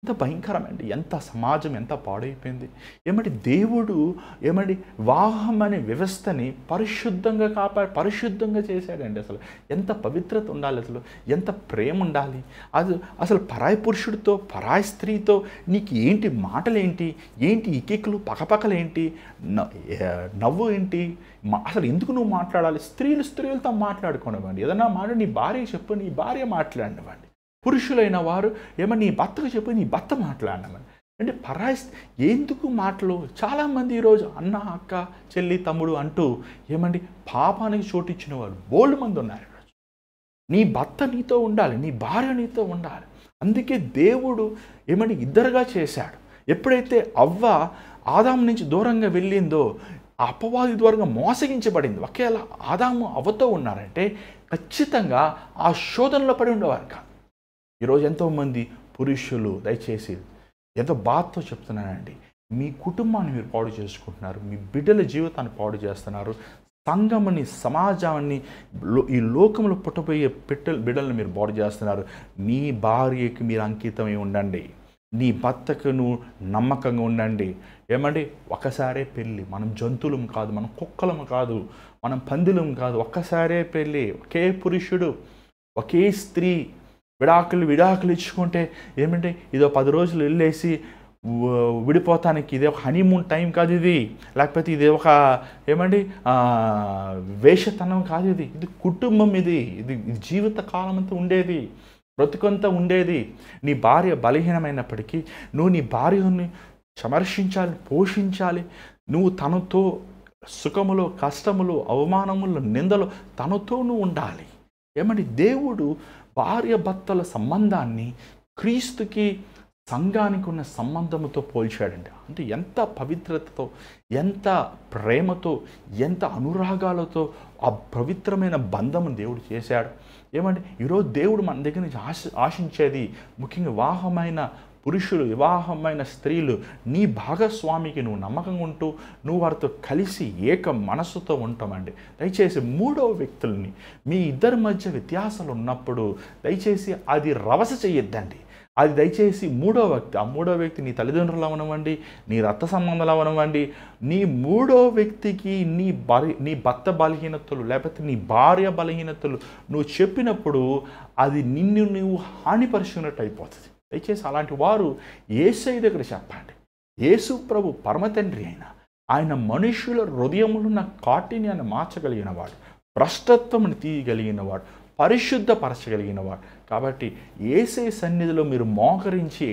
ఎంత భయంకరమండి. ఎంత సమాజం ఎంత పాడైపోయింది. ఏమంటే దేవుడు ఏమండి వివాహం అనే వ్యవస్థని పరిశుద్ధంగా చేశాడండి. అసలు ఎంత పవిత్రత ఉండాలి, అసలు ఎంత ప్రేమ ఉండాలి. అసలు పరాయి పురుషుడితో, పరాయి స్త్రీతో నీకు ఏంటి మాటలేంటి, ఏంటి ఇకికులు పకపకలేంటి, నవ్వు ఏంటి, అసలు ఎందుకు నువ్వు మాట్లాడాలి. స్త్రీలతో మాట్లాడుకోనివ్వండి. ఏదన్నా మాట నీ భార్య చెప్పు, నీ భార్య మాట్లాడినవ్వండి. పురుషులైన వారు ఏమన్నా నీ భర్తకు చెప్పి నీ భర్త మాట్లాడినామని. అంటే పరాయి ఎందుకు మాటలు. చాలామంది ఈరోజు అన్న, అక్క, చెల్లి, తమ్ముడు అంటూ ఏమండి పాపానికి చోటిచ్చిన వాళ్ళు బోల్డ్ మంది ఉన్నారు ఈరోజు. నీ భర్త నీతో ఉండాలి, నీ భార్య నీతో ఉండాలి. అందుకే దేవుడు ఏమండి ఇద్దరుగా చేశాడు. ఎప్పుడైతే అవ్వ ఆదాము నుంచి దూరంగా వెళ్ళిందో అపవాది ద్వారా మోసగించబడింది. ఒకేలా ఆదాము అవ్వతో ఉన్నారంటే ఖచ్చితంగా ఆ శోధనలో పడి ఉండేవారు కాదు. ఈరోజు ఎంతోమంది పురుషులు దయచేసి ఎంతో బాధతో చెప్తున్నానండి, మీ కుటుంబాన్ని మీరు పాడు చేసుకుంటున్నారు, మీ బిడ్డల జీవితాన్ని పాడు చేస్తున్నారు, సంఘముని, సమాజాన్ని, ఈ లోకంలో పుట్టబోయే బిడ్డలను మీరు పాడు చేస్తున్నారు. నీ భార్యకి మీరు అంకితమై ఉండండి, నీ భర్తకు నువ్వు నమ్మకంగా ఉండండి. ఏమండి ఒకసారే పెళ్ళి. మనం జంతువులం కాదు, మనం కుక్కలం కాదు, మనం పందులం కాదు. ఒక్కసారే పెళ్ళి, ఒకే పురుషుడు, ఒకే స్త్రీ. విడాకులు ఇచ్చుకుంటే ఏమంటే ఇదో 10 రోజులు వెళ్ళేసి విడిపోతానికి ఇదే ఒక హనీమూన్ టైం కాదు ఇది, లేకపోతే ఇది ఒక ఏమండి వేషతనం కాదు ఇది కుటుంబం. ఇది జీవిత కాలం అంతా ఉండేది, బ్రతుకంతా ఉండేది. నీ భార్య బలహీనమైనప్పటికీ నువ్వు నీ భార్యని సమర్శించాలి, పోషించాలి. నువ్వు తనతో సుఖములో, కష్టములో, అవమానములో, నిందలో తనతో నువ్వు ఉండాలి. ఏమండి దేవుడు భార్య భర్తల సంబంధాన్ని క్రీస్తుకి, సంఘానికి ఉన్న సంబంధముతో పోల్చాడండి. అంటే ఎంత పవిత్రతతో, ఎంత ప్రేమతో, ఎంత అనురాగాలతో ఆ పవిత్రమైన బంధము దేవుడు చేశాడు. ఏమంటే ఈరోజు దేవుడు మన దగ్గర నుంచి ఆశించేది ముఖ్యంగా వివాహమైన పురుషులు, వివాహమైన స్త్రీలు, నీ భాగస్వామికి నువ్వు నమ్మకంగా ఉంటూ నువ్వు వారితో కలిసి ఏక మనస్సుతో ఉంటామండి. దయచేసి 3వ వ్యక్తుల్ని, మీ ఇద్దరి మధ్య వ్యత్యాసాలు ఉన్నప్పుడు దయచేసి అది రవస చేయొద్దండి. అది దయచేసి 3వ వ్యక్తి, ఆ 3వ వ్యక్తి నీ తల్లిదండ్రులు అవనివ్వండి, నీ రక్త సంబంధాలు అవనివ్వండి, నీ 3వ వ్యక్తికి నీ భర్త బలహీనతలు లేకపోతే నీ భార్య బలహీనతలు నువ్వు చెప్పినప్పుడు అది నిన్ను నువ్వు హానిపరుచుకున్నట్టు అయిపోతుంది. దయచేసి అలాంటి వారు యేసయ్య దగ్గర చెప్పండి. యేసు ప్రభు పరమతండ్రి అయిన ఆయన మనుషుల హృదయములున్న కాఠిన్యాన్ని మార్చగలిగిన వాడు, భ్రష్టత్వమును తీయగలిగిన వాడు, పరిశుద్ధపరచగలిగిన వాడు. కాబట్టి యేసయ్య సన్నిధిలో మీరు మోకరించి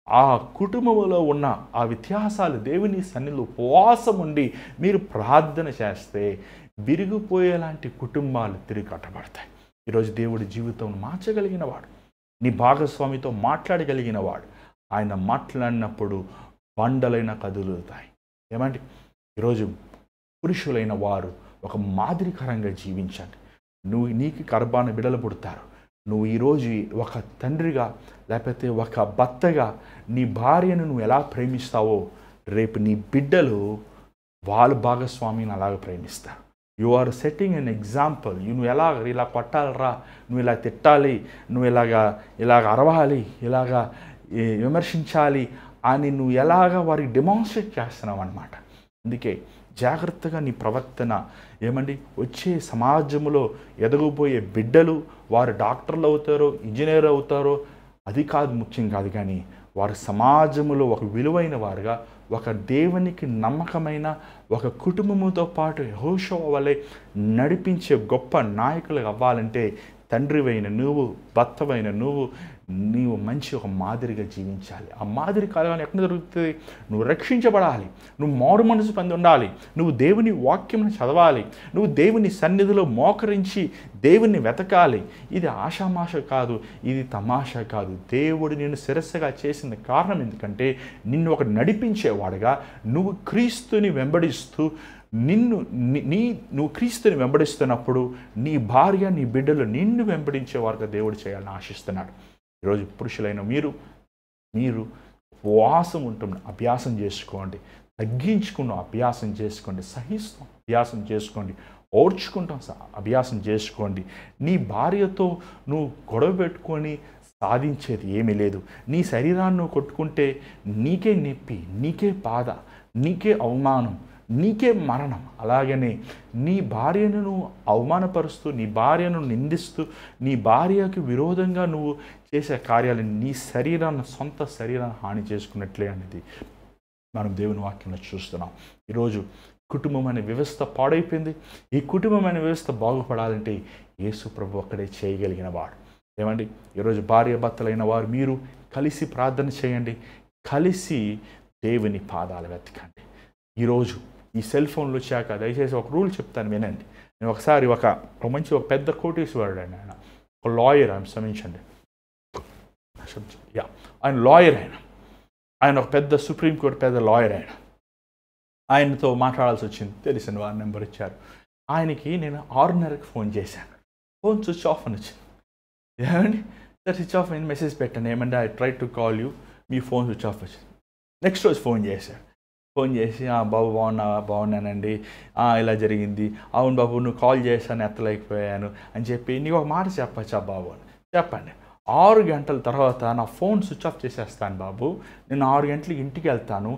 ఆ కుటుంబంలో ఉన్న ఆ వ్యత్యాసాలు దేవుని సన్నిధిలో ఉపవాసం ఉండి మీరు ప్రార్థన చేస్తే విరిగిపోయేలాంటి కుటుంబాలు తిరిగి కట్టబడతాయి. ఈరోజు దేవుడి జీవితం మార్చగలిగిన వాడు, నీ భాగస్వామితో మాట్లాడగలిగిన వాడు. ఆయన మాట్లాడినప్పుడు బండలైన కదులుతాయి. ఏమండి, ఈరోజు పురుషులైన వారు ఒక మాదిరికరంగా జీవించండి. నీకు గర్భాన బిడ్డలు పుడతారు. నువ్వు ఈరోజు ఒక తండ్రిగా లేకపోతే ఒక భర్తగా నీ భార్యను నువ్వు ఎలా ప్రేమిస్తావో రేపు నీ బిడ్డలు వాళ్ళ భాగస్వామిని అలాగే ప్రేమిస్తారు. You are setting an example. నువ్వు ఇలా కొట్టాలరా, నువ్వు ఇలా తిట్టాలి, నువ్వు ఇలాగ అరవాలి, ఇలాగా విమర్శించాలి అని నువ్వు వారికి డెమాన్స్ట్రేట్ చేస్తున్నావు అన్నమాట. అందుకే జాగ్రత్తగా నీ ప్రవర్తన. ఏమండి, వచ్చే సమాజంలో ఎదగబోయే బిడ్డలు వారు డాక్టర్లు అవుతారో, ఇంజనీర్ అవుతారో అది కాదు, ముఖ్యం కాదు. కానీ వారు సమాజంలో ఒక విలువైన వారుగా, ఒక దేవునికి నమ్మకమైన ఒక కుటుంబముతో పాటు యెహోషువ వలె నడిపించే గొప్ప నాయకులు అవ్వాలంటే తండ్రివైన నువ్వు, భర్తవైన నీవు మంచి ఒక మాదిరిగా జీవించాలి. ఆ మాదిరి కాలం ఎక్కడ దొరుకుతుంది? నువ్వు రక్షించబడాలి, నువ్వు మారు మనసు పొంది ఉండాలి, నువ్వు దేవుని వాక్యంను చదవాలి, నువ్వు దేవుని సన్నిధిలో మోకరించి దేవుని వెతకాలి. ఇది ఆషామాష కాదు, ఇది తమాషా కాదు. దేవుడు నిన్ను శిరస్సుగా చేసిన కారణం ఎందుకంటే నిన్ను ఒక నడిపించేవాడుగా, నువ్వు క్రీస్తుని వెంబడిస్తూ నువ్వు క్రీస్తుని వెంబడిస్తున్నప్పుడు నీ భార్య, నీ బిడ్డలు నిన్ను వెంబడించేవారుగా దేవుడు చేయాలని ఆశిస్తున్నాడు. ఈరోజు పురుషులైన మీరు ఉపవాసం ఉంటున్న అభ్యాసం చేసుకోండి, తగ్గించుకున్న అభ్యాసం చేసుకోండి, సహిస్తాం అభ్యాసం చేసుకోండి, ఓర్చుకుంటాం అభ్యాసం చేసుకోండి. నీ భార్యతో నువ్వు గొడవ పెట్టుకొని సాధించేది ఏమీ లేదు. నీ శరీరాన్ని నువ్వు కొట్టుకుంటే నీకే నొప్పి, నీకే బాధ, నీకే అవమానం, నీకే మరణం. అలాగనే నీ భార్యను నువ్వు అవమానపరుస్తూ, నీ భార్యను నిందిస్తూ, నీ భార్యకు విరోధంగా నువ్వు చేసే కార్యాలు నీ సొంత శరీరాన్ని హాని చేసుకున్నట్లే అనేది మనం దేవుని వాక్యంలో చూస్తున్నాం. ఈరోజు కుటుంబం అనే వ్యవస్థ పాడైపోయింది. ఈ కుటుంబం అనే వ్యవస్థ బాగుపడాలంటే యేసు ప్రభు ఒక్కడే చేయగలిగిన వాడు. ఏమండి, ఈరోజు భార్య భర్తలైన వారు మీరు కలిసి ప్రార్థన చేయండి, కలిసి దేవుని పాదాలు వెతకండి. ఈరోజు ఈ సెల్ ఫోన్లు వచ్చాక దయచేసి ఒక రూల్ చెప్తాను, వినండి. నేను ఒకసారి ఒక పెద్ద కోటీశ్వరుడు అండి, ఆయన ఒక లాయర్, ఆయన క్షమించండి, ఆయన లాయర్, ఆయన ఒక పెద్ద సుప్రీంకోర్టు పెద్ద లాయర్. ఆయనతో మాట్లాడాల్సి వచ్చింది, తెలిసిన వారి నెంబర్ ఇచ్చారు. ఆయనకి నేను 6:30కి ఫోన్ చేశాను, ఫోన్ స్విచ్ ఆఫ్ అని వచ్చింది. ఏమండి సార్ స్విచ్ ఆఫ్ అని మెసేజ్ పెట్టాను, ఏమంటే I try to call you, me phone switch off వచ్చింది. నెక్స్ట్ రోజు ఫోన్ చేశాడు, ఫోన్ చేసి బాబు బాగున్నానండి, ఇలా జరిగింది, అవును బాబు నువ్వు కాల్ చేశాను ఎత్తలేకపోయాను అని చెప్పి, నీకు ఒక మాట చెప్పచ్చా బాబు అని. చెప్పండి. 6 గంటల తర్వాత నా ఫోన్ స్విచ్ ఆఫ్ చేసేస్తాను బాబు, నేను 6 గంటలకి ఇంటికి వెళ్తాను,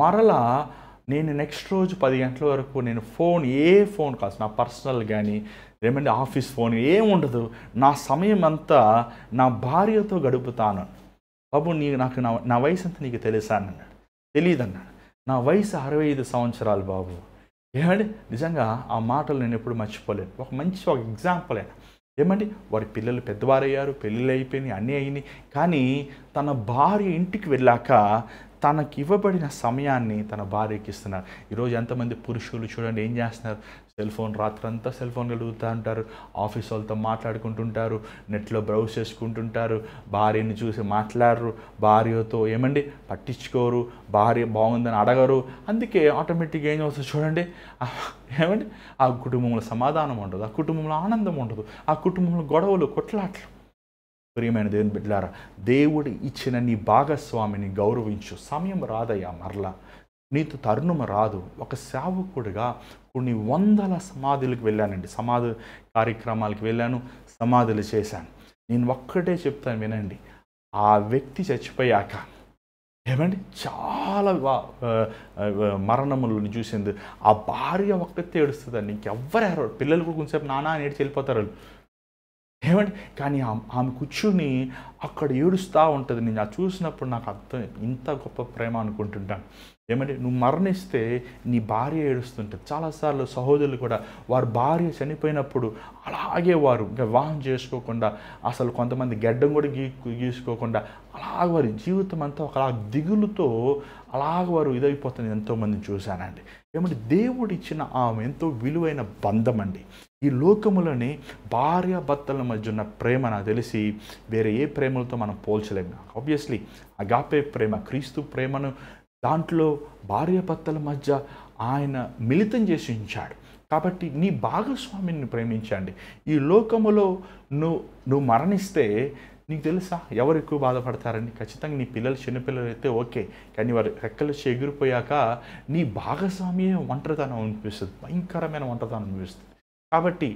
మరలా నేను నెక్స్ట్ రోజు 10 గంటల వరకు నేను ఏ ఫోన్ కాదు, నా పర్సనల్ కానీ ఏమంటే ఆఫీస్ ఫోన్ ఏముండదు, నా సమయం అంతా నా భార్యతో గడుపుతాను. బాబు నా వయసు అంతా నీకు తెలుసా అన్నాడు. తెలియదు అన్నాడు. నా వయసు 65 సంవత్సరాలు బాబు. ఏమండి నిజంగా ఆ మాటలు నేను ఎప్పుడు మర్చిపోలేను. ఒక ఎగ్జాంపుల్ అయినా. ఏమండి వారి పిల్లలు పెద్దవారయ్యారు, పెళ్ళిళ్ళు అయిపోయినాయి, అన్నీ అయినాయి. కానీ తన భార్య ఇంటికి వెళ్ళాక తనకి ఇవ్వబడిన సమయాన్ని తన భార్యకి ఇస్తున్నారు. ఈరోజు ఎంతమంది పురుషులు చూడండి ఏం చేస్తున్నారు, సెల్ ఫోన్ రాత్రంతా సెల్ ఫోన్ గడుగుతూ ఉంటారు, ఆఫీస్ వాళ్ళతో మాట్లాడుకుంటుంటారు, నెట్లో బ్రౌజ్ చేసుకుంటుంటారు, భార్యని చూసి మాట్లాడరు, భార్యతో ఏమండి పట్టించుకోరు, భార్య బాగుందని అడగరు. అందుకే ఆటోమేటిక్గా ఏం చేస్తుంది చూడండి, ఏమండి ఆ కుటుంబంలో సమాధానం ఉండదు, ఆ కుటుంబంలో ఆనందం ఉండదు, ఆ కుటుంబంలో గొడవలు, కొట్లాట్లు. ప్రియమైన దేవుని బిడ్డలారా, దేవుడు ఇచ్చిన నీ భాగస్వామిని గౌరవించు. సమయం రాదయ్యా, మరలా నీతో తరుణం రాదు. ఒక సేవకుడిగా కొన్ని 100 సమాధులకు వెళ్ళానండి, సమాధి కార్యక్రమాలకు వెళ్ళాను, సమాధులు చేశాను. నేను ఒక్కటే చెప్తాను వినండి, ఆ వ్యక్తి చచ్చిపోయాక ఏమండి చాలా మరణములను చూసింది. ఆ భార్య ఒక్కతే ఏడుస్తుందండి, ఇంకెవ్వరు పిల్లలు కూడా కొంచెంసేపు నాన్న అని ఏడ్చి వెళ్ళిపోతారు ఏమండి. కానీ ఆమె కూర్చుని అక్కడ ఏడుస్తూ ఉంటుంది. నేను చూసినప్పుడు నాకు అర్థం, ఇంత గొప్ప ప్రేమ అనుకుంటుంటాను. ఏమంటే నువ్వు మరణిస్తే నీ భార్య ఏడుస్తుంటుంది. చాలాసార్లు సహోదరులు కూడా వారి భార్య చనిపోయినప్పుడు అలాగే వారు వివాహం చేసుకోకుండా, అసలు కొంతమంది గడ్డం కూడా గీసుకోకుండా అలాగ వారి జీవితం అంతా ఒక దిగులుతో అలాగ వారు ఇదైపోతుంది. ఎంతోమందిని చూశానండి. ఏమంటే దేవుడు ఇచ్చిన ఎంతో విలువైన బంధం అండి. ఈ లోకములోని భార్య భర్తల మధ్య ఉన్న ప్రేమ నాకు తెలిసి వేరే ఏ ప్రేమలతో మనం పోల్చలేము. ఆబ్వియస్లీ అగాపే ప్రేమ, క్రీస్తు ప్రేమను దాంట్లో భార్యాభర్తల మధ్య ఆయన మిళితం చేసి ఉంచాడు. కాబట్టి నీ భాగస్వామిని ప్రేమించండి. ఈ లోకములో నువ్వు మరణిస్తే నీకు తెలుసా ఎవరు ఎక్కువ బాధపడతారండి? ఖచ్చితంగా నీ పిల్లలు, చిన్నపిల్లలు అయితే ఓకే, కానీ వారు రెక్కలు ఎగిరిపోయాక నీ భాగస్వామ్యే ఒంటరితనం అనిపిస్తుంది, భయంకరమైన ఒంటరితనం అనిపిస్తుంది. కాబట్టి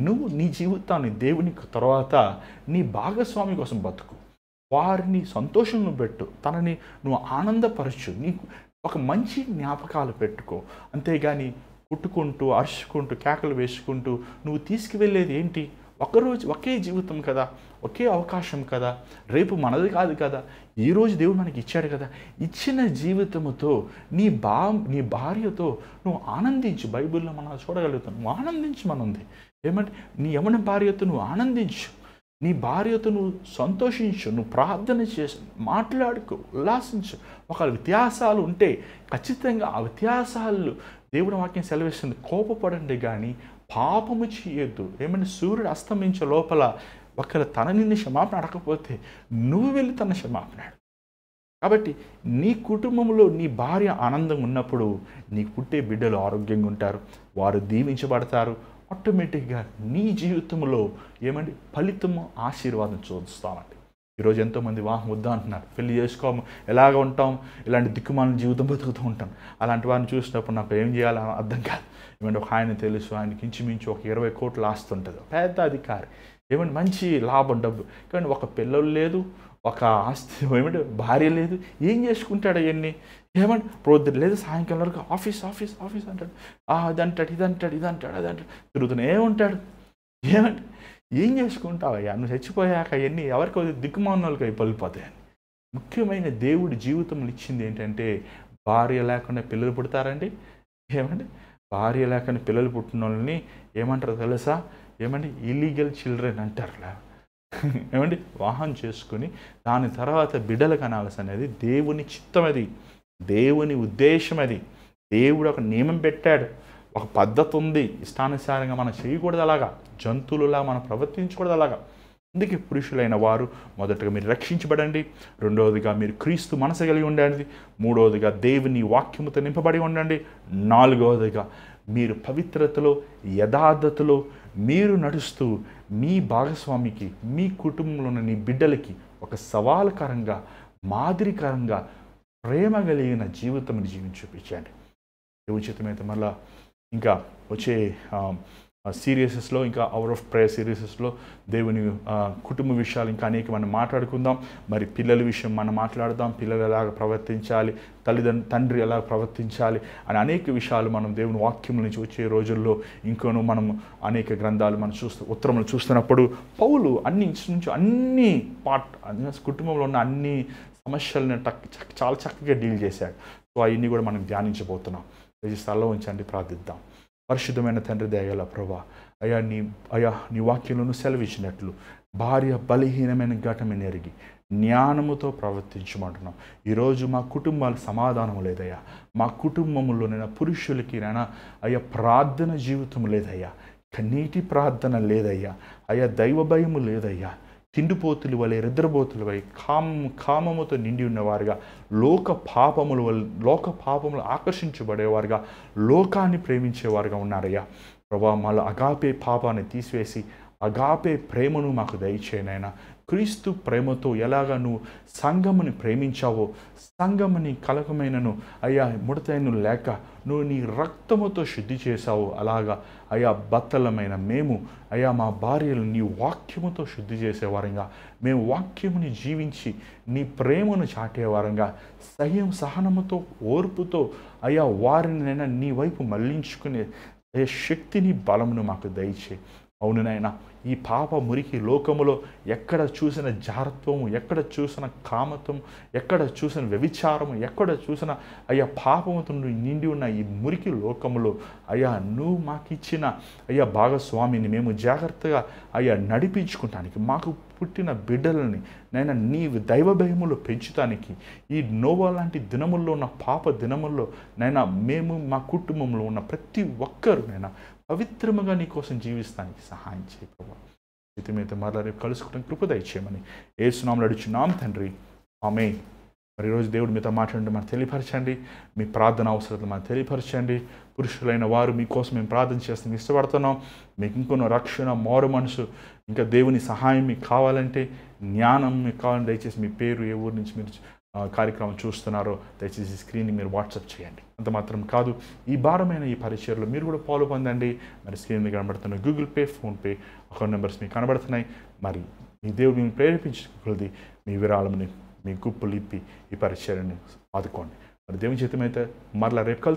నువ్వు నీ జీవితాన్ని దేవునికి తర్వాత నీ భాగస్వామి కోసం బతుకు, వారిని సంతోషంగా పెట్టు, తనని నువ్వు ఆనందపరచు, నీకు ఒక మంచి జ్ఞాపకాలు పెట్టుకో. అంతేగాని కుట్టుకుంటూ, అరుచుకుంటూ, కేకలు వేసుకుంటూ నువ్వు తీసుకువెళ్ళేది ఏంటి? ఒకరోజు ఒకే జీవితం కదా, ఒకే అవకాశం కదా, రేపు మనది కాదు కదా, ఈరోజు దేవుడు మనకి ఇచ్చాడు కదా. ఇచ్చిన జీవితముతో నీ భార్యతో నువ్వు ఆనందించు. బైబిల్లో మనం చూడగలుగుతాం, నువ్వు ఆనందించమనుంది. ఏమంటే నీ యవన భార్యతో నువ్వు ఆనందించు, నీ భార్యతో నువ్వు సంతోషించు, నువ్వు ప్రార్థన చేసు, మాట్లాడుకో, ఉల్లాసించు. ఒక వ్యత్యాసాలు ఉంటే ఖచ్చితంగా ఆ వ్యత్యాసాలు దేవుడి వాక్యం సెలవిస్తుంది, కోపపడండి కానీ పాపము చేయొద్దు. ఏమంటే సూర్యుడు అస్తమించే లోపల ఒకవేళ తన నిన్ను క్షమాపణ అడగకపోతే నువ్వు వెళ్ళి తన క్షమాపణ. కాబట్టి నీ కుటుంబంలో నీ భార్య ఆనందంగా ఉన్నప్పుడు నీకు పుట్టే బిడ్డలు ఆరోగ్యంగా ఉంటారు, వారు దీవించబడతారు. ఆటోమేటిక్గా నీ జీవితంలో ఏమండి ఫలితము, ఆశీర్వాదం చూస్తామండి. ఈరోజు ఎంతోమంది వివాహం వద్దా అంటున్నారు, పెళ్లి చేసుకోము, ఎలాగ ఉంటాం, ఇలాంటి దిక్కుమాలిన జీవితం బతుకుతూ ఉంటాం. అలాంటి వారిని చూసినప్పుడు నాకు ఏం చేయాలో అర్థం కాదు. ఏమంటే ఒక ఆయన తెలుసు, ఆయనకి ఇంచుమించు ఒక 20 కోట్లు ఆస్తి ఉంటుంది, పెద్ద అధికారి, ఏమంటే మంచి లాభం, డబ్బు. కానీ ఒక పిల్లలు లేదు, ఒక ఆస్తి ఏమంటే భార్య లేదు. ఏం చేసుకుంటాడు అవన్నీ? ఏమంటే పొద్దున లేదు సాయంకాలం వరకు ఆఫీస్ ఆఫీస్ ఆఫీస్ అంటాడు, అదంటాడు, ఇదంటాడు, అదంటాడు, తిరుగుతూనే ఏముంటాడు. ఏమంటే ఏం చేసుకుంటావయ్యా? నువ్వు చచ్చిపోయాక అవన్నీ ఎవరికి దిక్కుమాలిన వాళ్ళకి అవి పలిపోతాయని. ముఖ్యమైన దేవుడి జీవితంలో ఇచ్చింది ఏంటంటే భార్య లేకుండా పిల్లలు పుడతారండి. ఏమంటే భార్య లేకుండా పిల్లలు పుట్టిన వాళ్ళని ఏమంటారు తెలుసా? ఏమంటే ఇల్లీగల్ చిల్డ్రన్ అంటారు. ఏమంటే వివాహం చేసుకుని దాని తర్వాత బిడ్డలు కనాల్సి అనేది దేవుని చిత్తం, అది దేవుని ఉద్దేశం. అది దేవుడు ఒక నియమం పెట్టాడు, ఒక పద్ధతి ఉంది. ఇష్టానుసారంగా మనం చేయకూడదు, అలాగా జంతువులలా మనం ప్రవర్తించకూడదు అలాగా. అందుకే పురుషులైన వారు మొదటగా మీరు రక్షించబడండి, రెండవదిగా మీరు క్రీస్తు మనసు కలిగి ఉండండి, మూడవదిగా దేవుని వాక్యముతో నింపబడి ఉండండి, నాలుగవదిగా మీరు పవిత్రతలో, యథార్థతలో మీరు నడుస్తూ మీ భాగస్వామికి, మీ కుటుంబంలో ఉన్న నీ బిడ్డలకి ఒక సవాలుకరంగా, మాదిరికరంగా, ప్రేమ కలిగిన జీవితం జీవించి చూపించండి. ఉచితమైతే మళ్ళీ ఇంకా వచ్చే సిరీసెస్లో, ఇంకా అవర్ ఆఫ్ ప్రేయర్ సిరీసెస్లో దేవుని కుటుంబ విషయాలు ఇంకా అనేక మనం మాట్లాడుకుందాం. మరి పిల్లల విషయం మనం మాట్లాడదాం, పిల్లలు ఎలాగ ప్రవర్తించాలి, తండ్రి ఎలా ప్రవర్తించాలి అని అనేక విషయాలు మనం దేవుని వాక్యం నుంచి వచ్చే రోజుల్లో ఇంకోను మనం అనేక గ్రంథాలు మనం ఉత్తరములు చూస్తున్నప్పుడు పౌలు అన్ని కుటుంబంలో ఉన్న అన్ని సమస్యలను చాలా చక్కగా డీల్ చేశాడు. సో అవన్నీ కూడా మనం ధ్యానించబోతున్నాం. స్థలంలో ఉంచండి, ప్రార్థిద్దాం. పరిశుద్ధమైన తండ్రి దయగల ప్రభా, అయా నీ వాక్యంలోనూ సెలవిచ్చినట్లు భార్య బలహీనమైన ఘటమైన ఎరిగి జ్ఞానముతో ప్రవర్తించమంటున్నాం. ఈరోజు మా కుటుంబాలకు సమాధానం లేదయ్యా, మా కుటుంబంలోనైనా పురుషులకి నైనా అయ్యా ప్రార్థన జీవితం లేదయ్యా, కన్నీటి ప్రార్థన లేదయ్యా, అయ్యా దైవ భయము లేదయ్యా, తిండిపోతులు వలె, నిద్రపోతులు వలె కామముతో నిండి ఉన్నవారుగా, లోక పాపములు ఆకర్షించబడేవారుగా, లోకాన్ని ప్రేమించేవారుగా ఉన్నారయ్యా. ప్రభా, మళ్ళీ అగాపే పాపాన్ని తీసివేసి అగాపే ప్రేమను మాకు దయచేయనైనా. క్రీస్తు ప్రేమతో ఎలాగా నువ్వు సంఘముని ప్రేమించావో, సంఘముని కలకమైనను అయ్యా ముడతైన లేక నువ్వు నీ రక్తముతో శుద్ధి చేశావు, అలాగా అయ్యా బత్తలమైన మేము అయ్యా మా భార్యలు నీ వాక్యముతో శుద్ధి చేసేవారంగా, మేము వాక్యముని జీవించి నీ ప్రేమను చాటేవారంగా, సహనముతో, ఓర్పుతో అయ్యా వారినైనా నీ వైపు మళ్లించుకునే శక్తిని, బలమును మాకు దయచేయి. అవునునైనా ఈ పాప మురికి లోకములో ఎక్కడ చూసిన జారత్వము, ఎక్కడ చూసిన కామత్వం, ఎక్కడ చూసిన వ్యభిచారము, ఎక్కడ చూసిన అయ్యా పాపముతో నిండి ఉన్న ఈ మురికి లోకములో అయ్యా నువ్వు మాకు ఇచ్చిన అయ్యా భాగస్వామిని మేము జాగ్రత్తగా అయ్యా నడిపించుకుంటానికి, మాకు పుట్టిన బిడ్డలని నైనా నీవు దైవ భయములో పెంచుతానికి, ఈ నోవా లాంటి దినముల్లో ఉన్న పాప దినముల్లో నైనా మేము మా కుటుంబంలో ఉన్న ప్రతి ఒక్కరు నైనా పవిత్రముగా నీ కోసం జీవిస్తానికి సహాయం చేయ ప్రభా. అయితే మరలా రేపు కలుసుకుంటాం, కృప దయచేయమని యేసు నామములో అడుగుచున్నాం తండ్రి, ఆమేన్. మరి ఈరోజు దేవుడు మీతో మాట్లాడండి, మనకు తెలియపరచండి. మీ ప్రార్థన అవసరాలు మనకు తెలియపరచండి. పురుషులైన వారు మీకోసం మేము ప్రార్థన చేస్తాం, ఇష్టపడుతున్నాం. మీకు ఇంకొన్న రక్షణ, మారు మనసు, ఇంకా దేవుని సహాయం మీకు కావాలంటే, జ్ఞానం మీకు కావాలంటే దయచేసి మీ పేరు, ఏ ఊరు నుంచి మీరు కార్యక్రమం చూస్తున్నారో దయచేసి స్క్రీన్ని మీరు వాట్సాప్ చేయండి. అంత మాత్రం కాదు, ఈ భారమైన ఈ పరిచయలో మీరు కూడా పాలు పొందండి. మరి స్క్రీన్ మీద కనబడుతున్న Google pay, PhonePe account numbers మీకు కనబడుతున్నాయి. మరి మీ దేవుడు మీరు ప్రేరేపించుకోగలది మీ విరాళముని మీ గుప్పులు ఇప్పి ఈ పరిచయాన్ని ఆదుకోండి. మరి దేవుని చేతమైతే మరలా రేపు కలుసుకుందాం.